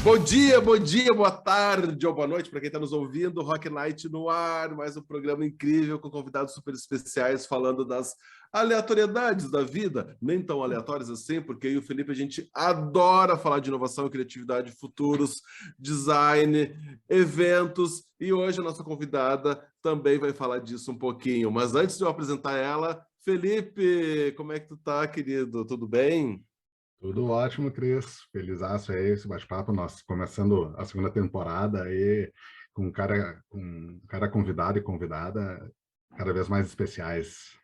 Bom dia, boa tarde ou boa noite para quem está nos ouvindo. Rock Night no ar, mais um programa incrível com convidados super especiais falando das aleatoriedades da vida, nem tão aleatórias assim, porque eu e o Felipe a gente adora falar de inovação, criatividade, futuros, design, eventos, e hoje a nossa convidada também vai falar disso um pouquinho. Mas antes de eu apresentar ela, Felipe, como é que tu tá, querido? Tudo bem? Tudo ótimo, Cris. Felizaço aí, esse bate-papo. Nós começando a segunda temporada aí com cara convidado e convidada cada vez mais especiais.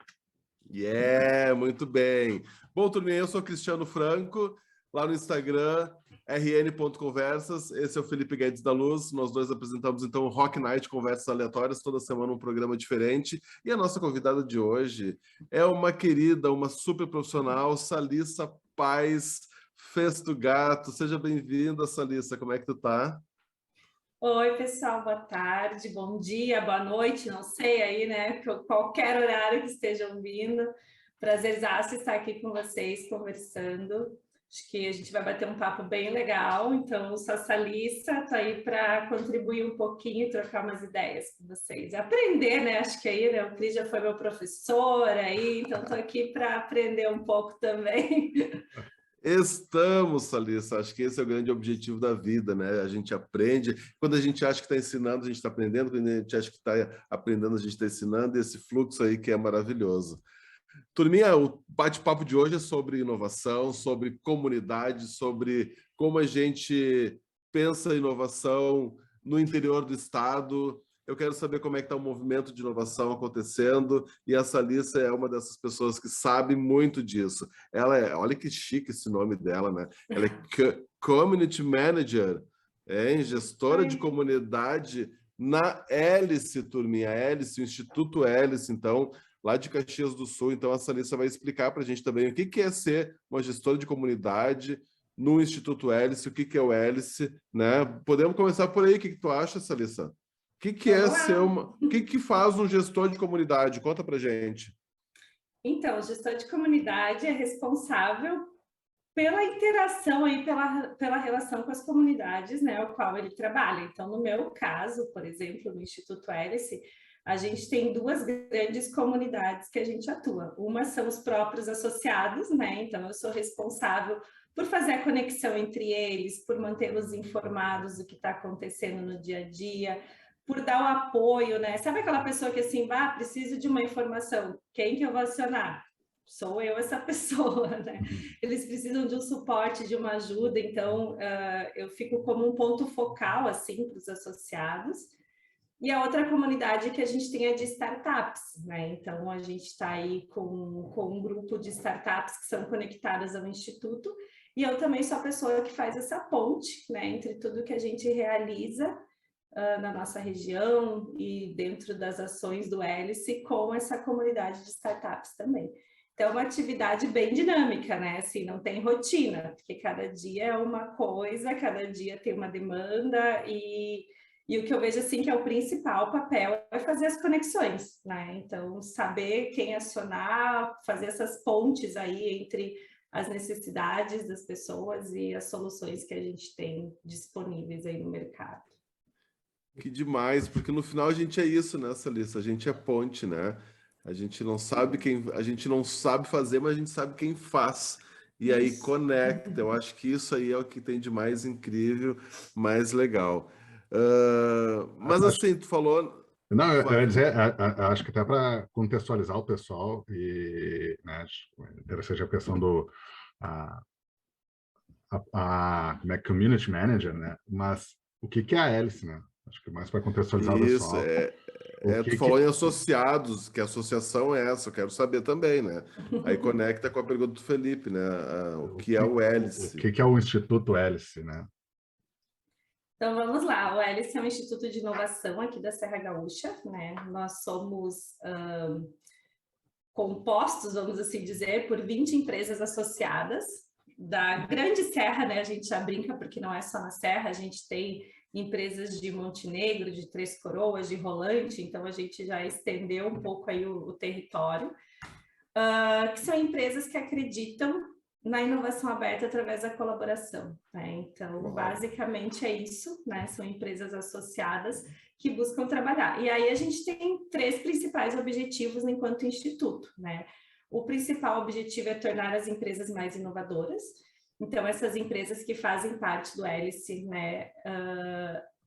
Muito bem. Bom, turminha, eu sou Cristiano Franco, lá no Instagram, rn.conversas. Esse é o Felipe Guedes da Luz. Nós dois apresentamos, então, o Rock Night, conversas aleatórias, toda semana um programa diferente. E a nossa convidada de hoje é uma querida, uma super profissional, Salissa Paz, Festo Gato. Seja bem-vinda, Salissa. Como é que tu tá? Oi, pessoal, boa tarde, bom dia, boa noite, não sei aí, né? Qualquer horário que estejam vindo. Prazerzaço estar aqui com vocês conversando. Acho que a gente vai bater um papo bem legal. Então, eu sou a Salissa, estou aí para contribuir um pouquinho e trocar umas ideias com vocês. Aprender, né? Acho que aí, né? O Cris já foi meu professor aí, então estou aqui para aprender um pouco também. Estamos, Salissa. Acho que esse é o grande objetivo da vida, né? A gente aprende. Quando a gente acha que está ensinando, a gente está aprendendo. Quando a gente acha que está aprendendo, a gente está ensinando. E esse fluxo aí que é maravilhoso. Turminha, o bate-papo de hoje é sobre inovação, sobre comunidade, sobre como a gente pensa inovação no interior do estado. Eu quero saber como é que está o movimento de inovação acontecendo, e a Salissa é uma dessas pessoas que sabe muito disso. Ela é, olha que chique esse nome dela, né? Ela é Community Manager, gestora de comunidade na Hélice, turminha. Hélice, o Instituto Hélice, então, lá de Caxias do Sul. Então, a Salissa vai explicar para a gente também o que é ser uma gestora de comunidade no Instituto Hélice, o que é o Hélice, né? Podemos começar por aí. O que tu acha, Salissa? O que faz um gestor de comunidade? Conta pra gente. Então, o gestor de comunidade é responsável pela interação aí, pela relação com as comunidades, né, ao qual ele trabalha. Então, no meu caso, por exemplo, no Instituto Hélice, a gente tem duas grandes comunidades que a gente atua. Uma são os próprios associados, né? Então, eu sou responsável por fazer a conexão entre eles, por mantê-los informados do que está acontecendo no dia a dia, por dar o apoio, né? Sabe aquela pessoa que assim, preciso de uma informação, quem que eu vou acionar? Sou eu essa pessoa, né? Eles precisam de um suporte, de uma ajuda, então eu fico como um ponto focal, assim, para os associados. E a outra comunidade que a gente tem é de startups, né? Então, a gente está aí com um grupo de startups que são conectadas ao Instituto, e eu também sou a pessoa que faz essa ponte, né, entre tudo que a gente realiza na nossa região e dentro das ações do Hélice com essa comunidade de startups também. Então, é uma atividade bem dinâmica, né? Assim, não tem rotina, porque cada dia é uma coisa, cada dia tem uma demanda e o que eu vejo, assim, que é o principal papel é fazer as conexões, né? Então, saber quem acionar, fazer essas pontes aí entre as necessidades das pessoas e as soluções que a gente tem disponíveis aí no mercado. Que demais, porque no final a gente é isso, né, Salissa? A gente é ponte, né? A gente não sabe fazer, mas a gente sabe quem faz. E aí Isso. conecta. Eu acho que isso aí é o que tem de mais incrível, mais legal. Mas assim, tu falou. Não, eu ia dizer, acho que até para contextualizar o pessoal, e, né, interessante a questão do como é Community Manager, né? Mas o que é a Hélice, né? Acho que mais para contextualizar o Isso, pessoal. tu falou em associados, que associação é essa? Eu quero saber também, né? Aí conecta com a pergunta do Felipe, né? O que é o Hélice? O que é o Instituto Hélice, né? Então, vamos lá. O Hélice é um instituto de inovação aqui da Serra Gaúcha, né? Nós somos compostos, vamos assim dizer, por 20 empresas associadas da Grande Serra, né? A gente já brinca porque não é só na Serra, a gente tem empresas de Montenegro, de Três Coroas, de Rolante, então a gente já estendeu um pouco aí o território, que são empresas que acreditam na inovação aberta através da colaboração, né? Então, basicamente é isso, né? São empresas associadas que buscam trabalhar. E aí a gente tem 3 principais objetivos enquanto instituto, né? O principal objetivo é tornar as empresas mais inovadoras. Então, essas empresas que fazem parte do Hélice, né?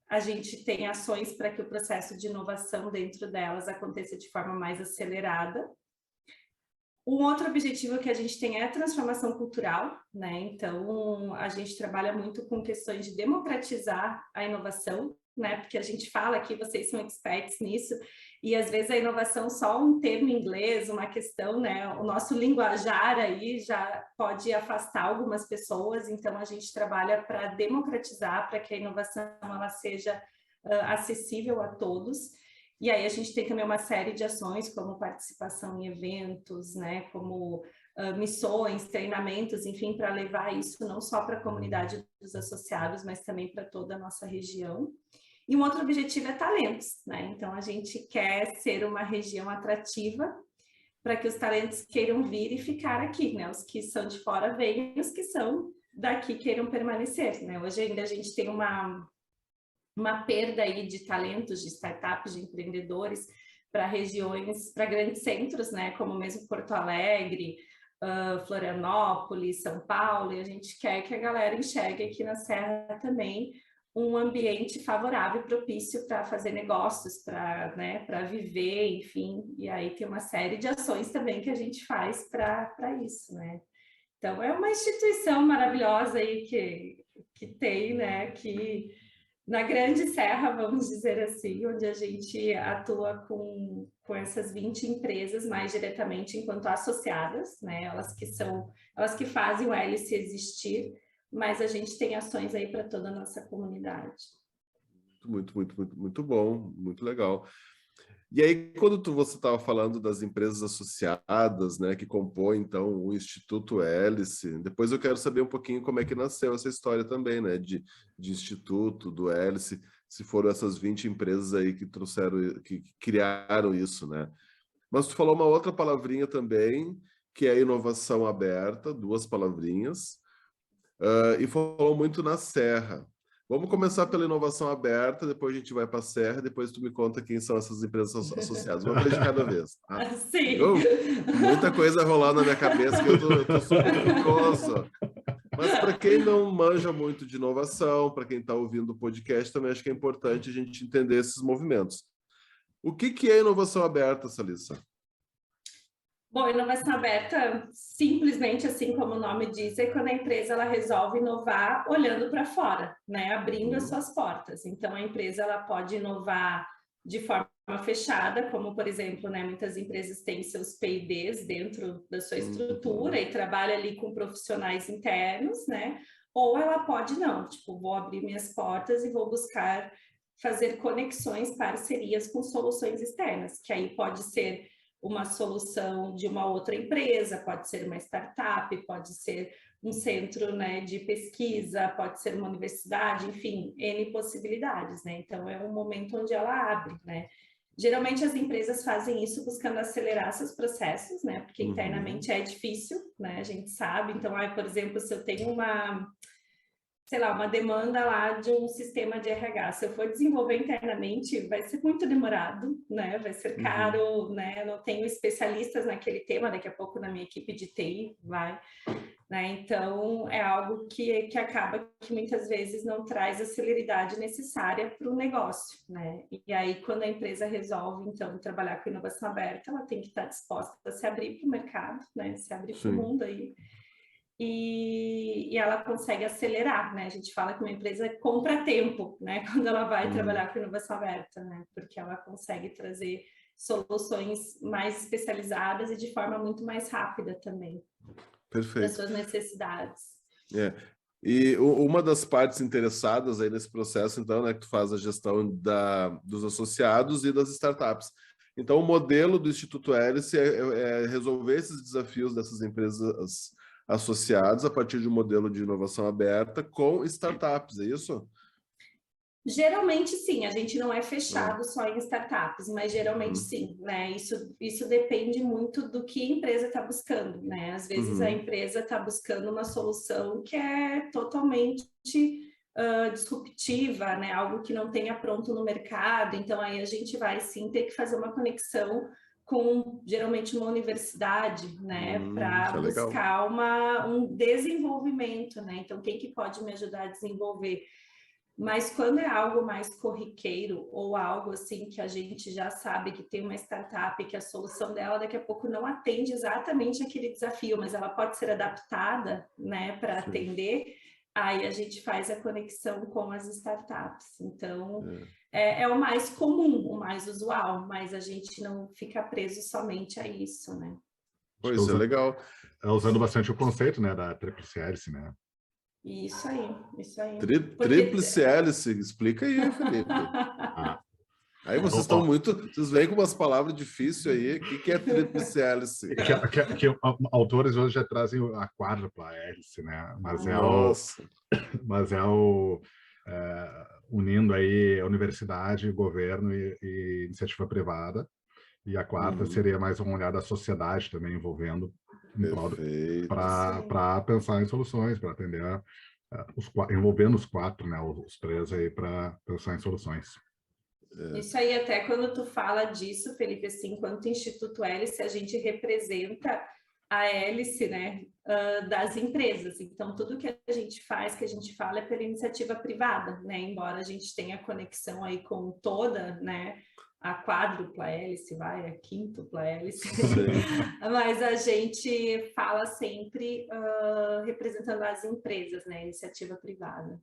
A gente tem ações para que o processo de inovação dentro delas aconteça de forma mais acelerada. Um outro objetivo que a gente tem é a transformação cultural, né? Então, a gente trabalha muito com questões de democratizar a inovação, né? Porque a gente fala aqui, vocês são experts nisso, e às vezes a inovação só um termo em inglês, uma questão, né? O nosso linguajar aí já pode afastar algumas pessoas, então a gente trabalha para democratizar, para que a inovação ela seja acessível a todos. E aí a gente tem também uma série de ações, como participação em eventos, né, como missões, treinamentos, enfim, para levar isso não só para a comunidade dos associados, mas também para toda a nossa região. E um outro objetivo é talentos, né? Então a gente quer ser uma região atrativa para que os talentos queiram vir e ficar aqui, né? Os que são de fora venham, os que são daqui queiram permanecer, né? Hoje ainda a gente tem uma perda aí de talentos, de startups, de empreendedores para regiões, para grandes centros, né, como mesmo Porto Alegre, Florianópolis, São Paulo, e a gente quer que a galera enxergue aqui na Serra também um ambiente favorável, propício para fazer negócios, para, né, para viver, enfim, e aí tem uma série de ações também que a gente faz para isso, né. Então, é uma instituição maravilhosa aí que tem, né, que na Grande Serra, vamos dizer assim, onde a gente atua com essas 20 empresas mais diretamente enquanto associadas, né? Elas que fazem o Hélice existir, mas a gente tem ações aí para toda a nossa comunidade. Muito bom, muito legal. E aí, quando você estava falando das empresas associadas, né, que compõem, então, o Instituto Hélice, depois eu quero saber um pouquinho como é que nasceu essa história também, né, de Instituto, do Hélice, se foram essas 20 empresas aí que trouxeram, que criaram isso, né? Mas tu falou uma outra palavrinha também, que é a inovação aberta, 2 palavrinhas, e falou muito na Serra. Vamos começar pela inovação aberta, depois a gente vai para a Serra, depois tu me conta quem são essas empresas associadas. Uma vez de cada vez. Tá? Sim. Muita coisa rolando na minha cabeça que eu tô super curioso. Mas para quem não manja muito de inovação, para quem está ouvindo o podcast, também acho que é importante a gente entender esses movimentos. O que é inovação aberta, Salissa? Bom, inovação aberta, simplesmente assim como o nome diz, é quando a empresa ela resolve inovar olhando para fora, né? Abrindo as suas portas. Então, a empresa ela pode inovar de forma fechada, como, por exemplo, né, muitas empresas têm seus P&Ds dentro da sua estrutura e trabalha ali com profissionais internos, né? Ou ela pode não, tipo, vou abrir minhas portas e vou buscar fazer conexões, parcerias com soluções externas, que aí pode ser uma solução de uma outra empresa, pode ser uma startup, pode ser um centro, né, de pesquisa, pode ser uma universidade, enfim, N possibilidades, né? Então, é um momento onde ela abre, né? Geralmente, as empresas fazem isso buscando acelerar seus processos, né? Porque internamente é difícil, né? A gente sabe. Então, por exemplo, se eu tenho sei lá, uma demanda lá de um sistema de RH. Se eu for desenvolver internamente, vai ser muito demorado, né? Vai ser caro, né? Eu não tenho especialistas naquele tema, daqui a pouco na minha equipe de TI vai, né? Então, é algo que acaba que muitas vezes não traz a celeridade necessária para o negócio, né? E aí, quando a empresa resolve, então, trabalhar com inovação aberta, ela tem que estar disposta a se abrir para o mercado, né? Se abrir para o mundo aí. E ela consegue acelerar, né? A gente fala que uma empresa compra tempo, né? Quando ela vai trabalhar com inovação aberta, né? Porque ela consegue trazer soluções mais especializadas e de forma muito mais rápida também. Perfeito. Das suas necessidades. E uma das partes interessadas aí nesse processo, então, né, que tu faz a gestão dos associados e das startups. Então, o modelo do Instituto Hélice é resolver esses desafios dessas empresas associados a partir de um modelo de inovação aberta com startups, é isso? Geralmente sim, a gente não é fechado só em startups, mas geralmente sim, né? Isso depende muito do que a empresa está buscando, né? Às vezes a empresa está buscando uma solução que é totalmente disruptiva, né? Algo que não tenha pronto no mercado, então aí a gente vai sim ter que fazer uma conexão com geralmente uma universidade, né? Para Que legal. buscar um desenvolvimento, né? Então, quem que pode me ajudar a desenvolver? Mas quando é algo mais corriqueiro ou algo assim que a gente já sabe que tem uma startup que a solução dela daqui a pouco não atende exatamente aquele desafio, mas ela pode ser adaptada, né, para atender, aí a gente faz a conexão com as startups. Então, é o mais comum, o mais usual, mas a gente não fica preso somente a isso, né? Pois é, legal. Usando bastante o conceito, né, da tríplice hélice, né? Isso aí, isso aí. Tríplice hélice, explica aí, Felipe. Aí vocês estão vocês vêm com umas palavras difíceis aí. O que é tríplice hélice? Que autores hoje já trazem a quádrupla hélice, né? Mas unindo aí a universidade, governo e iniciativa privada. E a quarta seria mais uma olhada da sociedade também envolvendo para pensar em soluções, para atender envolvendo os quatro, né? Os três aí para pensar em soluções. Isso aí, até quando tu fala disso, Felipe, assim, enquanto Instituto Hélice, a gente representa a hélice, né, das empresas. Então, tudo que a gente faz, que a gente fala, é pela iniciativa privada, né, embora a gente tenha conexão aí com toda, né, a quádrupla hélice, a quíntupla hélice, mas a gente fala sempre representando as empresas, né, iniciativa privada.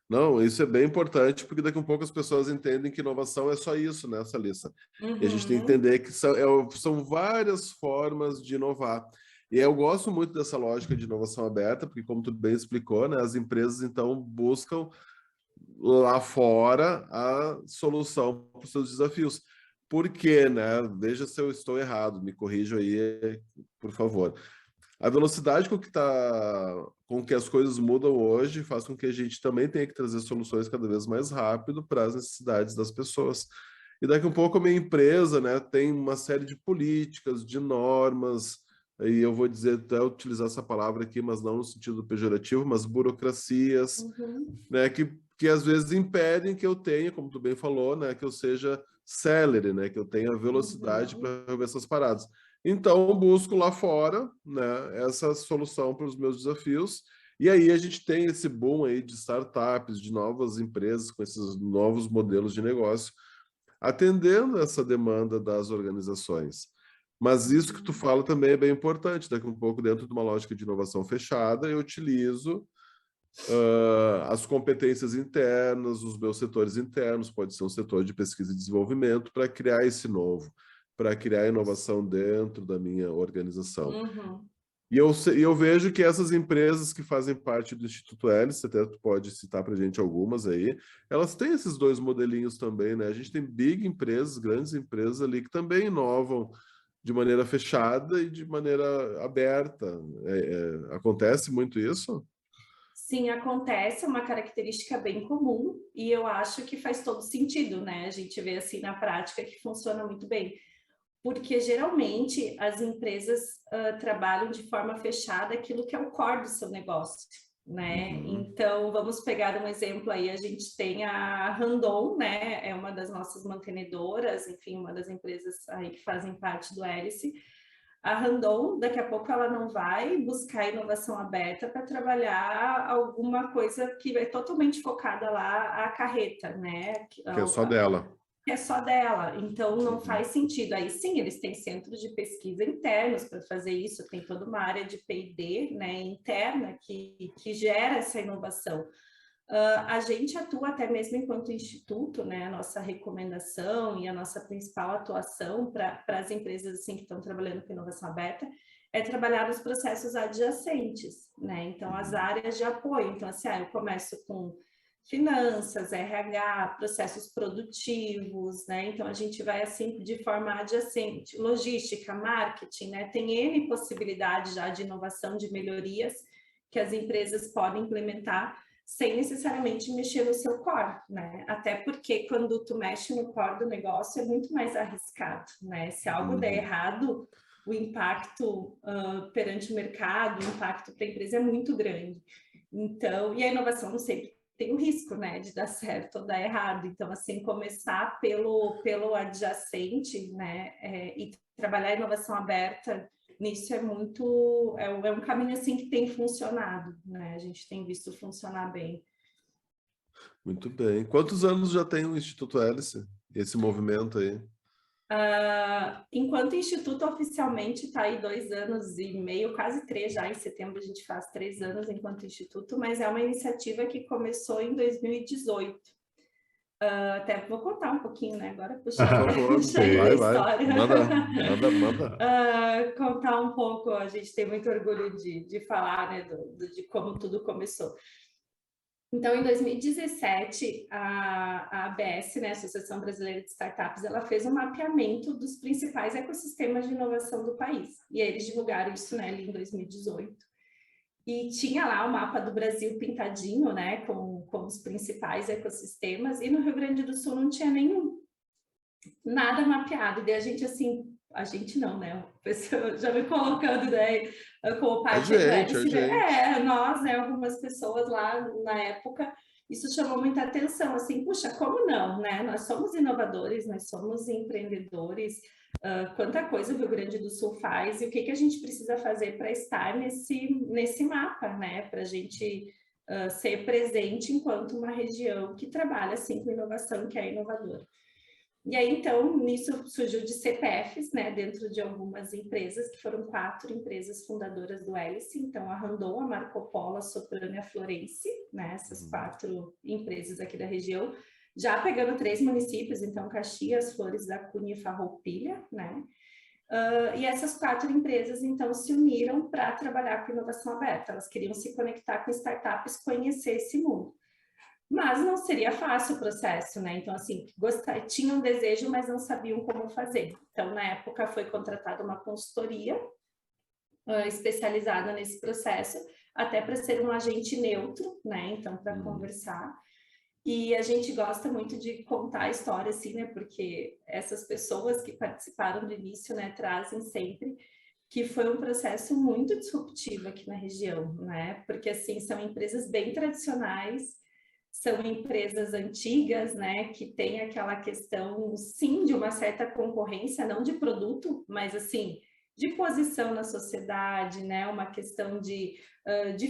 Não, isso é bem importante, porque daqui a pouco as pessoas entendem que inovação é só isso, né, Salissa? E a gente tem que entender que são várias formas de inovar. E eu gosto muito dessa lógica de inovação aberta, porque como tu bem explicou, né, as empresas, então, buscam lá fora a solução para os seus desafios. Por quê, né? Veja se eu estou errado, me corrija aí, por favor. A velocidade com que as coisas mudam hoje faz com que a gente também tenha que trazer soluções cada vez mais rápido para as necessidades das pessoas. E daqui a pouco a minha empresa, né, tem uma série de políticas, de normas, e eu vou dizer, até utilizar essa palavra aqui, mas não no sentido pejorativo, mas burocracias, né, que às vezes impedem que eu tenha, como tu bem falou, né, que eu seja célere, né, que eu tenha velocidade para resolver essas paradas. Então, eu busco lá fora, né, essa solução para os meus desafios, e aí a gente tem esse boom aí de startups, de novas empresas com esses novos modelos de negócio, atendendo essa demanda das organizações. Mas isso que tu fala também é bem importante, daqui a um pouco dentro de uma lógica de inovação fechada, eu utilizo as competências internas, os meus setores internos, pode ser um setor de pesquisa e desenvolvimento, para criar esse novo, para criar inovação dentro da minha organização. E eu vejo que essas empresas que fazem parte do Instituto Hélice, até tu pode citar para a gente algumas aí, elas têm esses dois modelinhos também, né? A gente tem big empresas, grandes empresas ali que também inovam de maneira fechada e de maneira aberta. Acontece muito isso? Sim, acontece, é uma característica bem comum e eu acho que faz todo sentido, né? A gente vê assim na prática que funciona muito bem, porque geralmente as empresas trabalham de forma fechada aquilo que é o core do seu negócio, né? Então, vamos pegar um exemplo aí, a gente tem a Randon, né? É uma das nossas mantenedoras, enfim, uma das empresas aí que fazem parte do Hélice. A Randon, daqui a pouco, ela não vai buscar inovação aberta para trabalhar alguma coisa que é totalmente focada lá, a carreta, né? Que é só dela. É só dela, então não faz sentido. Aí sim, eles têm centros de pesquisa internos para fazer isso, tem toda uma área de P&D, né, interna que gera essa inovação. A gente atua até mesmo enquanto instituto, né, a nossa recomendação e a nossa principal atuação para as empresas assim, que estão trabalhando com inovação aberta é trabalhar nos processos adjacentes, né, então as áreas de apoio. Então assim, eu começo com finanças, RH, processos produtivos, né? Então a gente vai assim de forma adjacente, logística, marketing, né? Tem N possibilidades já de inovação, de melhorias que as empresas podem implementar sem necessariamente mexer no seu core, né? Até porque quando tu mexe no core do negócio é muito mais arriscado, né? Se algo der errado, o impacto perante o mercado, o impacto para a empresa é muito grande. Então, e a inovação sempre tem o risco, né, de dar certo ou dar errado. Então, assim, começar pelo adjacente, né, e trabalhar a inovação aberta nisso é muito, é um caminho assim que tem funcionado, né? A gente tem visto funcionar bem. Muito bem. Quantos anos já tem o Instituto Hélice? Esse movimento aí? Enquanto instituto oficialmente está aí 2 anos e meio, quase 3 já, em setembro a gente faz 3 anos enquanto instituto, mas é uma iniciativa que começou em 2018. Até vou contar um pouquinho, né? Agora puxei a história. Manda. Contar um pouco, a gente tem muito orgulho de falar, né, de como tudo começou. Então, em 2017, a ABS, né, Associação Brasileira de Startups, ela fez um mapeamento dos principais ecossistemas de inovação do país. E aí eles divulgaram isso, né, ali em 2018. E tinha lá o mapa do Brasil pintadinho, né, com os principais ecossistemas, e no Rio Grande do Sul não tinha nada mapeado. E daí a gente, assim, a gente não, né, o pessoal já me colocando, né, como parte do Hélice, né? Nós, né, algumas pessoas lá na época, isso chamou muita atenção, assim, puxa, como não, né? Nós somos inovadores, nós somos empreendedores, quanta coisa o Rio Grande do Sul faz e o que a gente precisa fazer para estar nesse mapa, né? Para a gente ser presente enquanto uma região que trabalha assim com inovação, que é inovadora. E aí, então, nisso surgiu de CPFs, né, dentro de algumas empresas, que foram 4 empresas fundadoras do Hélice, então a Randon, a Marco Polo, a Soprano e a Florence, né, essas 4 empresas aqui da região, já pegando 3 municípios, então Caxias, Flores da Cunha e Farroupilha, né, e essas 4 empresas, então, se uniram para trabalhar com inovação aberta, elas queriam se conectar com startups, conhecer esse mundo. Mas não seria fácil o processo, né? Então, assim, tinham um desejo, mas não sabiam como fazer. Então, na época, foi contratada uma consultoria especializada nesse processo, até para ser um agente neutro, né? Então, para conversar. E a gente gosta muito de contar a história, assim, né? Porque essas pessoas que participaram do início, né, trazem sempre que foi um processo muito disruptivo aqui na região, né? Porque, assim, são empresas bem tradicionais, são empresas antigas, né, que tem aquela questão, sim, de uma certa concorrência, não de produto, mas, assim, de posição na sociedade, né, uma questão de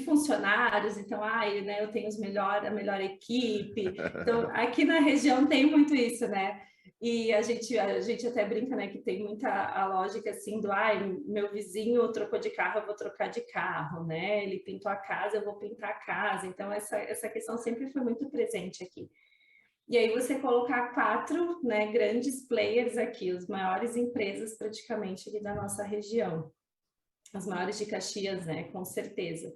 funcionários, então, né, eu tenho a melhor equipe, então, aqui na região tem muito isso, né, e a gente até brinca, né, que tem muita a lógica assim do, meu vizinho trocou de carro, eu vou trocar de carro, né? Ele pintou a casa, eu vou pintar a casa. Então, essa questão sempre foi muito presente aqui. E aí você colocar 4, né, grandes players aqui, as maiores empresas praticamente aqui da nossa região. As maiores de Caxias, né, com certeza.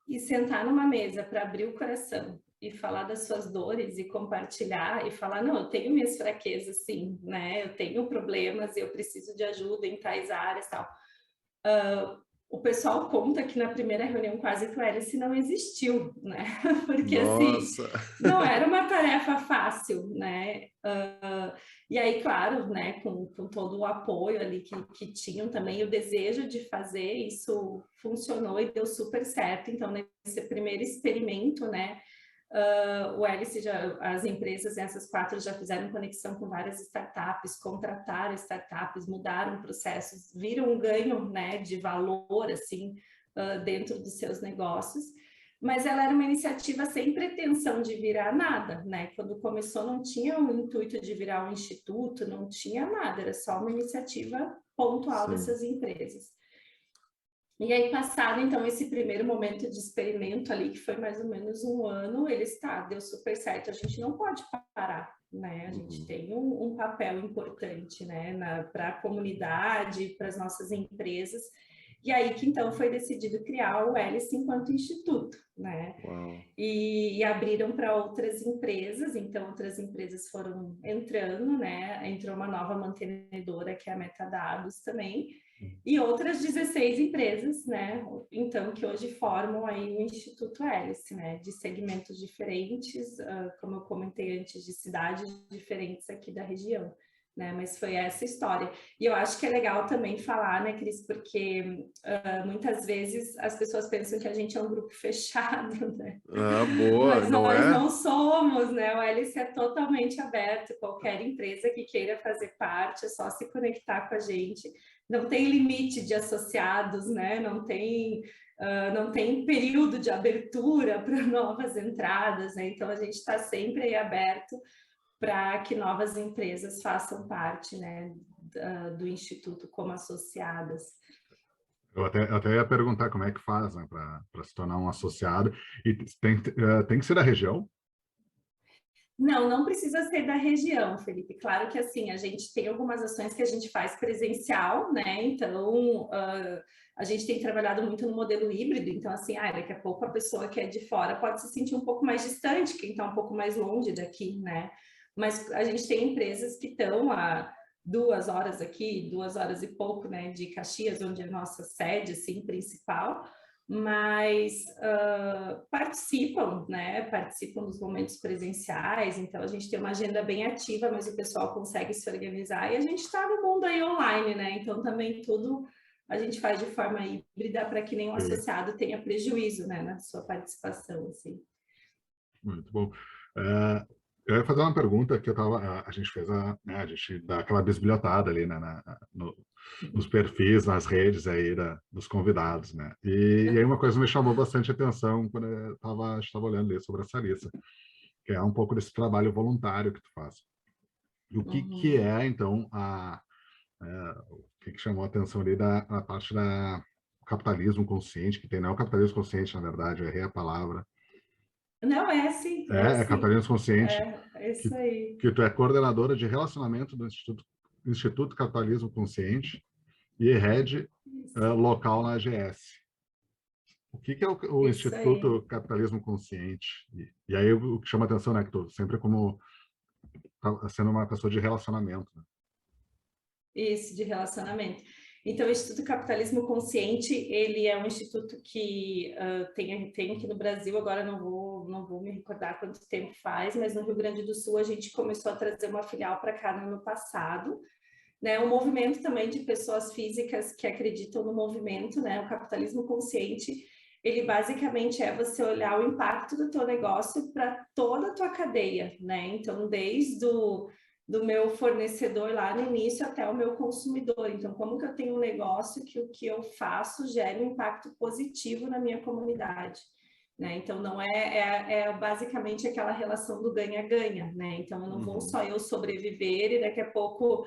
E sentar numa mesa para abrir o coração e falar das suas dores e compartilhar e falar, não, eu tenho minhas fraquezas, sim, né? Eu tenho problemas e eu preciso de ajuda em tais áreas e tal. O pessoal conta que na primeira reunião quase que o Hélice não existiu, né? Porque, assim, não era uma tarefa fácil, né? E aí, claro, né, com todo o apoio ali que tinham também, o desejo de fazer, isso funcionou e deu super certo. Então, nesse primeiro experimento, né, o Hélice, as empresas, essas 4 já fizeram conexão com várias startups, contrataram startups, mudaram processos, viram um ganho, né, de valor, assim, dentro dos seus negócios. Mas ela era uma iniciativa sem pretensão de virar nada, né? Quando começou não tinha o intuito de virar um instituto, não tinha nada, era só uma iniciativa pontual dessas empresas. E aí, passado, então, esse primeiro momento de experimento ali, que foi mais ou menos 1 ano, deu super certo, a gente não pode parar, né? A gente tem um papel importante, né, para a comunidade, para as nossas empresas. E aí que, então, foi decidido criar o Hélice enquanto instituto, né? E abriram para outras empresas, então outras empresas foram entrando, né? Entrou uma nova mantenedora, que é a Metadados também, e outras 16 empresas, né? Então, que hoje formam aí o Instituto Hélice, né? De segmentos diferentes, como eu comentei antes, de cidades diferentes aqui da região, né? Mas foi essa história. E eu acho que é legal também falar, né, Cris, porque muitas vezes as pessoas pensam que a gente é um grupo fechado, né? Ah, boa, Mas não nós é? não somos, né? O Hélice é totalmente aberto. Qualquer empresa que queira fazer parte, é só se conectar com a gente. Não tem limite de associados, né? Não tem período de abertura para novas entradas, né? Então a gente está sempre aí aberto para que novas empresas façam parte, né, do Instituto como associadas. Eu até ia perguntar como é que faz, né, para se tornar um associado. E tem que ser da região? Não, não precisa ser da região, Felipe. Claro que assim, a gente tem algumas ações que a gente faz presencial, né? Então, a gente tem trabalhado muito no modelo híbrido, então assim, daqui a pouco a pessoa que é de fora pode se sentir um pouco mais distante, quem está um pouco mais longe daqui, né? Mas a gente tem empresas que estão a 2 horas aqui, 2 horas e pouco, né, de Caxias, onde é a nossa sede, assim, principal, mas participam, né? Participam dos momentos presenciais, então a gente tem uma agenda bem ativa, mas o pessoal consegue se organizar e a gente está no mundo aí online, né? Então também tudo a gente faz de forma híbrida para que nenhum Sim. associado tenha prejuízo, né, na sua participação, assim. Muito bom. Eu ia fazer uma pergunta que a gente fez, né, a gente dá aquela bisbilhotada ali, né, nos perfis, nas redes aí dos convidados, né? E aí uma coisa me chamou bastante atenção quando eu estava olhando ali sobre essa lista, que é um pouco desse trabalho voluntário que tu faz. E o que é, então, o que chamou a atenção ali a parte da capitalismo consciente, que tem, não é o capitalismo consciente, na verdade, eu errei a palavra. Não, é sim, É capitalismo consciente, é que, isso aí. que tu é coordenadora de relacionamento do Instituto Capitalismo Consciente e head local na AGS. O que é o Isso aí. Instituto Capitalismo Consciente? E aí o que chama a atenção, né, que tu sempre como sendo uma pessoa de relacionamento, né? Isso, de relacionamento. Então, o Instituto Capitalismo Consciente, ele é um instituto que tem aqui no Brasil, agora não vou me recordar quanto tempo faz, mas no Rio Grande do Sul a gente começou a trazer uma filial para cá no ano passado, né? Um movimento também de pessoas físicas que acreditam no movimento, né? O capitalismo consciente, ele basicamente é você olhar o impacto do teu negócio para toda a tua cadeia, né? Então, desde do meu fornecedor lá no início até o meu consumidor. Então, como que eu tenho um negócio que o que eu faço gera um impacto positivo na minha comunidade, né? Então, não é basicamente aquela relação do ganha-ganha, né? Então, eu não vou só eu sobreviver e daqui a pouco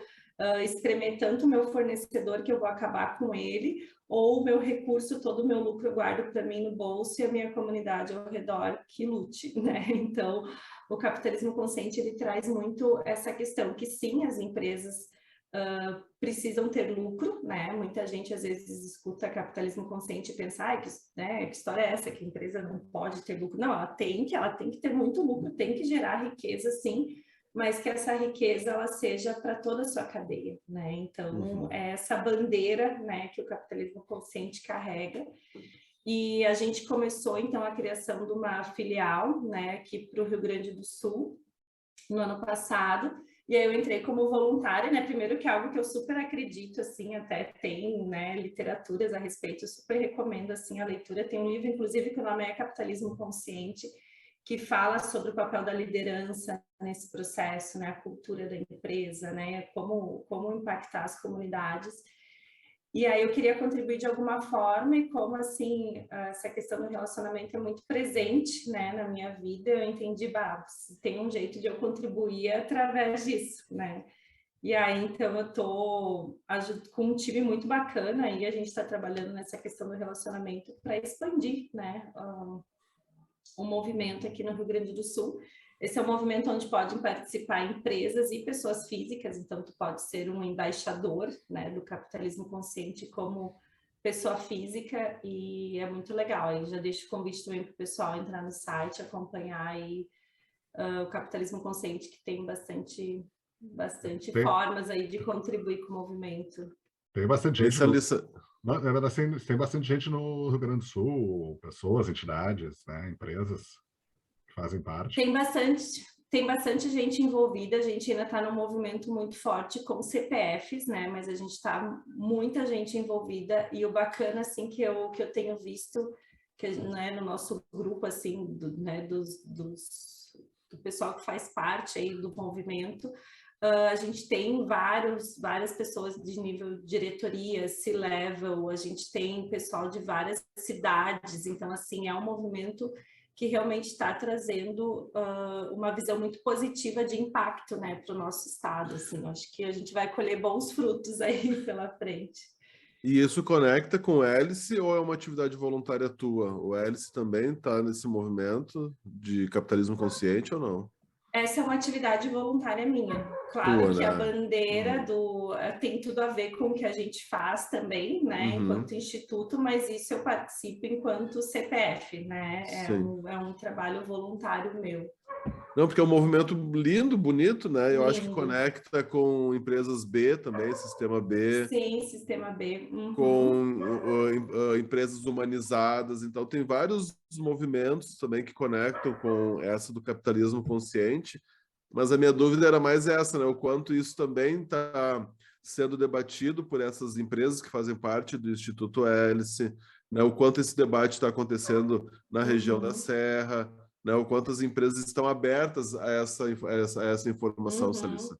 espremer tanto o meu fornecedor que eu vou acabar com ele, ou o meu recurso, todo o meu lucro eu guardo para mim no bolso e a minha comunidade ao redor que lute, né? Então, o capitalismo consciente, ele traz muito essa questão, que sim, as empresas precisam ter lucro, né? Muita gente às vezes escuta capitalismo consciente e pensa, que história é essa, que a empresa não pode ter lucro? Não, ela tem que ter muito lucro, tem que gerar riqueza, sim, mas que essa riqueza ela seja para toda a sua cadeia, né? Então, é essa bandeira, né, que o capitalismo consciente carrega. E a gente começou, então, a criação de uma filial, né, aqui para o Rio Grande do Sul, no ano passado, e aí eu entrei como voluntária, né, primeiro que é algo que eu super acredito, assim, até tem, né, literaturas a respeito, eu super recomendo, assim, a leitura, tem um livro, inclusive, que o nome é Capitalismo Consciente, que fala sobre o papel da liderança nesse processo, né, a cultura da empresa, né, como impactar as comunidades. E aí eu queria contribuir de alguma forma e como, assim, essa questão do relacionamento é muito presente, né, na minha vida, eu entendi, tem um jeito de eu contribuir através disso, né. E aí, então, eu estou com um time muito bacana e a gente está trabalhando nessa questão do relacionamento para expandir, né, um movimento aqui no Rio Grande do Sul. Esse é um movimento onde podem participar empresas e pessoas físicas, então tu pode ser um embaixador, né, do capitalismo consciente como pessoa física e é muito legal. Aí já deixo o convite também para o pessoal entrar no site, acompanhar aí o capitalismo consciente, que tem bastante Tem, formas aí de contribuir com o movimento. Tem bastante gente Essa no... lista... Na verdade, tem bastante gente no Rio Grande do Sul, pessoas, entidades, né, empresas que fazem parte. Tem bastante gente envolvida, a gente ainda está num movimento muito forte com CPFs, né? Mas a gente está muita gente envolvida, e o bacana, assim, que eu tenho visto, que, né, no nosso grupo, assim, do pessoal que faz parte aí do movimento, a gente tem várias pessoas de nível diretoria, C-level, a gente tem pessoal de várias cidades, então, assim, é um movimento que realmente está trazendo uma visão muito positiva de impacto, né, para o nosso estado, assim, acho que a gente vai colher bons frutos aí pela frente. E isso conecta com o Hélice ou é uma atividade voluntária tua? O Hélice também está nesse movimento de capitalismo consciente ou não? Essa é uma atividade voluntária minha. Claro Tua, que a né? bandeira tem tudo a ver com o que a gente faz também, né, Uhum. enquanto instituto, mas isso eu participo enquanto CPF, né, Sim. é um trabalho voluntário meu. Não, porque é um movimento lindo, bonito, né? Eu acho que Lindo. conecta com empresas B também, sistema B, Sim, sistema B. Uhum. com empresas humanizadas. Então, tem vários movimentos também que conectam com essa do capitalismo consciente. Mas a minha dúvida era mais essa, né? O quanto isso também está sendo debatido por essas empresas que fazem parte do Instituto Hélice, né? O quanto esse debate está acontecendo na região da Uhum. Serra, né? O quanto as empresas estão abertas a essa informação, Salissa. Uhum.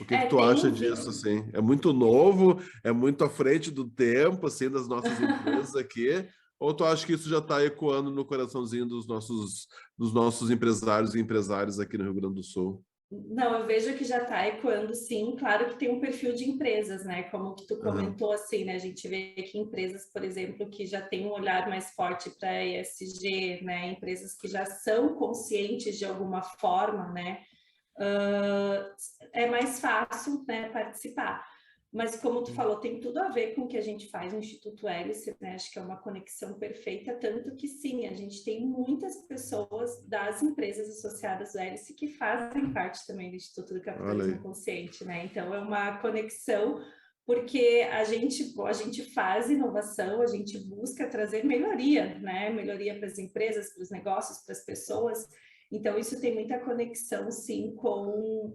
O que que tu acha Tem disso, visto. assim? É muito novo, é muito à frente do tempo, assim, das nossas empresas aqui, ou tu acha que isso já está ecoando no coraçãozinho dos nossos empresários e empresárias aqui no Rio Grande do Sul? Não, eu vejo que já está ecoando, sim. Claro que tem um perfil de empresas, né? Como que tu Aham. comentou, assim, né? A gente vê que empresas, por exemplo, que já têm um olhar mais forte para ESG, né? Empresas que já são conscientes de alguma forma, né? É mais fácil, né, participar. Mas como tu falou, tem tudo a ver com o que a gente faz no Instituto Hélice, né? Acho que é uma conexão perfeita, tanto que sim, a gente tem muitas pessoas das empresas associadas ao Hélice que fazem parte também do Instituto do Olha Capitalismo aí. Consciente, né? Então é uma conexão porque a gente faz inovação, a gente busca trazer melhoria, né? Melhoria para as empresas, para os negócios, para as pessoas. Então, isso tem muita conexão, sim, com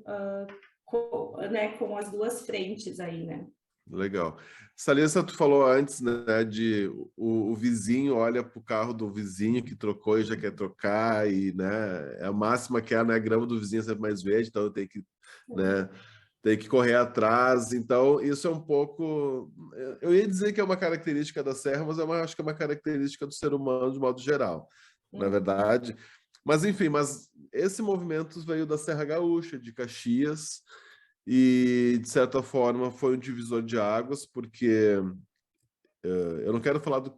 as duas frentes aí, né? Legal. Salissa, tu falou antes, né, de o vizinho olha para o carro do vizinho que trocou e já quer trocar, e, né, é a máxima que é, né, a grama do vizinho é sempre mais verde, então eu tenho que, né, tem que correr atrás. Então, isso é um pouco. Eu ia dizer que é uma característica da Serra, mas acho que é uma característica do ser humano de modo geral, na verdade. Mas, enfim, esse movimento veio da Serra Gaúcha, de Caxias, e, de certa forma, foi um divisor de águas, porque eu não quero falar do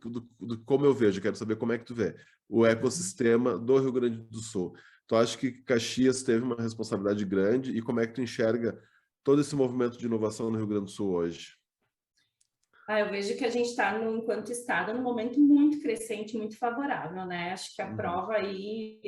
como eu vejo, eu quero saber como é que tu vê o ecossistema do Rio Grande do Sul. Tu acha que Caxias teve uma responsabilidade grande e como é que tu enxerga todo esse movimento de inovação no Rio Grande do Sul hoje? Eu vejo que a gente está, enquanto Estado, num momento muito crescente, muito favorável, né? Acho que a Uhum. prova aí,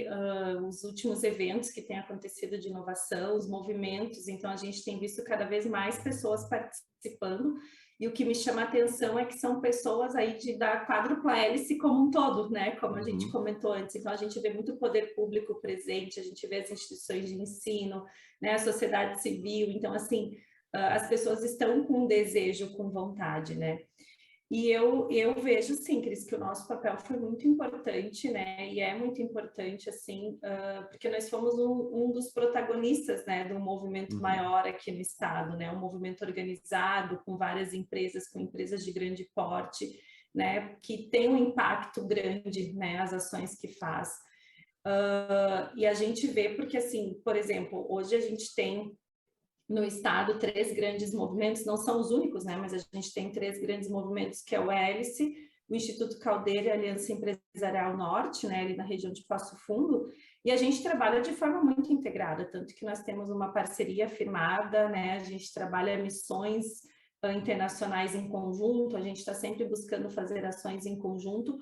os últimos eventos que têm acontecido de inovação, os movimentos, então a gente tem visto cada vez mais pessoas participando, e o que me chama a atenção é que são pessoas aí da quádrupla hélice como um todo, né? Como a gente Uhum. comentou antes, então a gente vê muito poder público presente, a gente vê as instituições de ensino, né? A sociedade civil, então assim, as pessoas estão com desejo, com vontade, né? E eu vejo, sim, Cris, que o nosso papel foi muito importante, né? E é muito importante, assim, porque nós fomos um dos protagonistas, né, de um movimento Uhum. maior aqui no estado, né? Um movimento organizado com várias empresas, com empresas de grande porte, né? Que tem um impacto grande, né? As ações que faz. E a gente vê porque, assim, por exemplo, hoje a gente tem no estado 3 grandes movimentos, não são os únicos, né, mas a gente tem 3 grandes movimentos, que é o Hélice, o Instituto Caldeira e a Aliança Empresarial Norte, né, ali na região de Passo Fundo, e a gente trabalha de forma muito integrada, tanto que nós temos uma parceria firmada, né, a gente trabalha missões internacionais em conjunto, a gente está sempre buscando fazer ações em conjunto,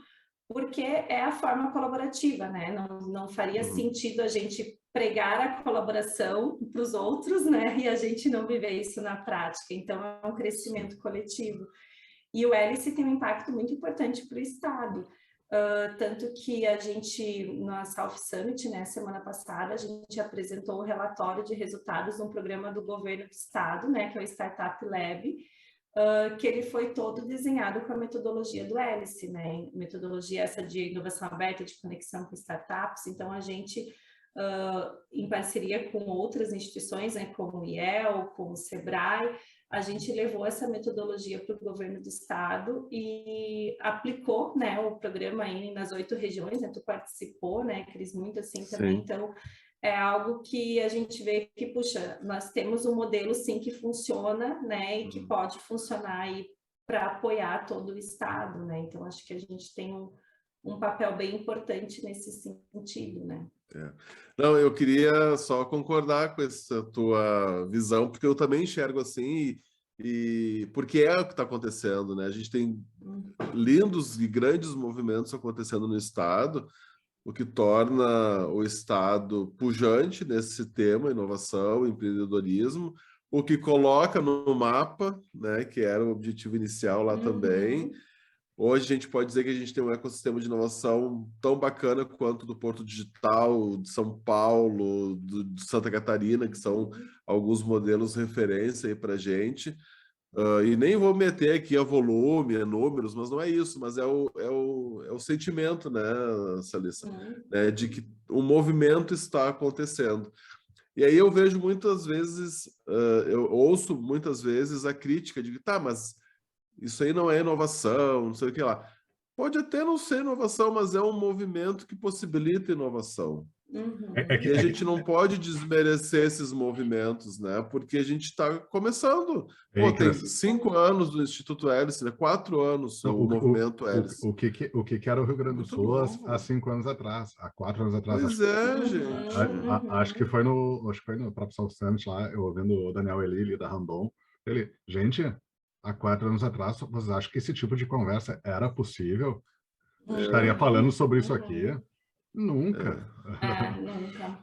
porque é a forma colaborativa, né, não faria Uhum. sentido a gente pregar a colaboração para os outros, né? E a gente não viver isso na prática. Então, é um crescimento coletivo. E o hélice tem um impacto muito importante para o Estado. Tanto que a gente, na South Summit, né, semana passada, a gente apresentou o relatório de resultados de um programa do governo do Estado, né, que é o Startup Lab, que ele foi todo desenhado com a metodologia do hélice, né? Metodologia essa de inovação aberta, de conexão com startups. Então, a gente... em parceria com outras instituições, né, como o IEL, como o SEBRAE, a gente levou essa metodologia para o governo do estado e aplicou, né, o programa aí nas 8 regiões, né, tu participou, né, Cris, muito assim também. Sim. Então, é algo que a gente vê que, puxa, nós temos um modelo sim que funciona, né, e que pode funcionar aí para apoiar todo o estado, né. Então, acho que a gente tem um papel bem importante nesse sentido, né. Não, eu queria só concordar com essa tua visão, porque eu também enxergo assim, e porque é o que está acontecendo, né? A gente tem lindos e grandes movimentos acontecendo no Estado, o que torna o Estado pujante nesse tema, inovação, empreendedorismo, o que coloca no mapa, né, que era o objetivo inicial lá também. Hoje a gente pode dizer que a gente tem um ecossistema de inovação tão bacana quanto do Porto Digital, de São Paulo, de Santa Catarina, que são alguns modelos referência aí para a gente. E nem vou meter aqui a volume, a números, mas não é isso, mas é o sentimento, né, Salissa? Né, de que o movimento está acontecendo. E aí eu vejo muitas vezes, eu ouço muitas vezes a crítica de que, tá, mas isso aí não é inovação, não sei o que lá. Pode até não ser inovação, mas é um movimento que possibilita inovação. E a gente não pode desmerecer esses movimentos, né? Porque a gente está começando. Pô, tem 5 anos do Instituto Hélice, né? 4 anos o movimento Hélice. O que era o Rio Grande do Sul há 5 anos atrás, há 4 anos atrás. Pois é, gente. Acho que foi no próprio South Summit lá, eu ouvindo o Daniel Elili da Randon. Gente, há 4 anos atrás, vocês acham que esse tipo de conversa era possível? Estaria falando sobre isso aqui? Nunca. Nunca.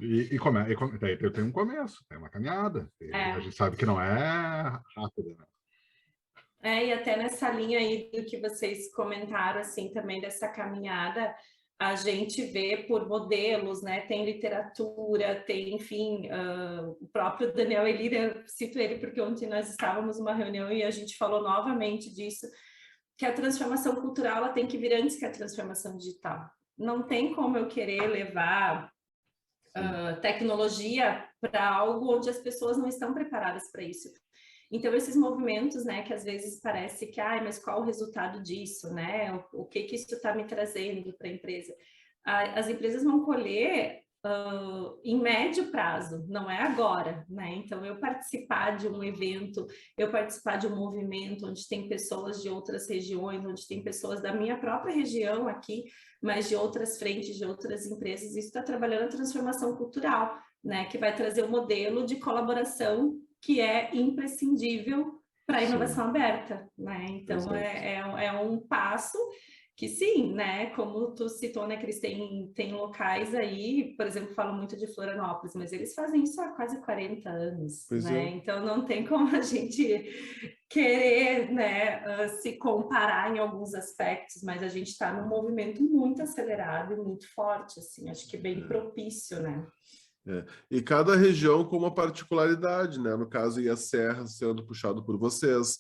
Daí tem um começo, tem uma caminhada. A gente sabe que não é rápido, né? E até nessa linha aí do que vocês comentaram, assim, também dessa caminhada, a gente vê por modelos, né? Tem literatura, tem, enfim, o próprio Daniel Elira, cito ele porque ontem nós estávamos numa reunião e a gente falou novamente disso, que a transformação cultural ela tem que vir antes que a transformação digital. Não tem como eu querer levar tecnologia para algo onde as pessoas não estão preparadas para isso. Então, esses movimentos, né, que às vezes parece que, mas qual o resultado disso, né? O que isso está me trazendo para a empresa? As empresas vão colher em médio prazo, não é agora, né? Então, eu participar de um evento, eu participar de um movimento onde tem pessoas de outras regiões, onde tem pessoas da minha própria região aqui, mas de outras frentes, de outras empresas, isso está trabalhando a transformação cultural, né? Que vai trazer um modelo de colaboração que é imprescindível para a inovação aberta, né? Então, é um passo que sim, né? Como tu citou, né, Cris, tem locais aí, por exemplo, falam muito de Florianópolis, mas eles fazem isso há quase 40 anos, né? Então, não tem como a gente querer, né, se comparar em alguns aspectos, mas a gente está num movimento muito acelerado e muito forte, assim, acho que bem propício, né? E cada região com uma particularidade, né? No caso, a Serra sendo puxado por vocês,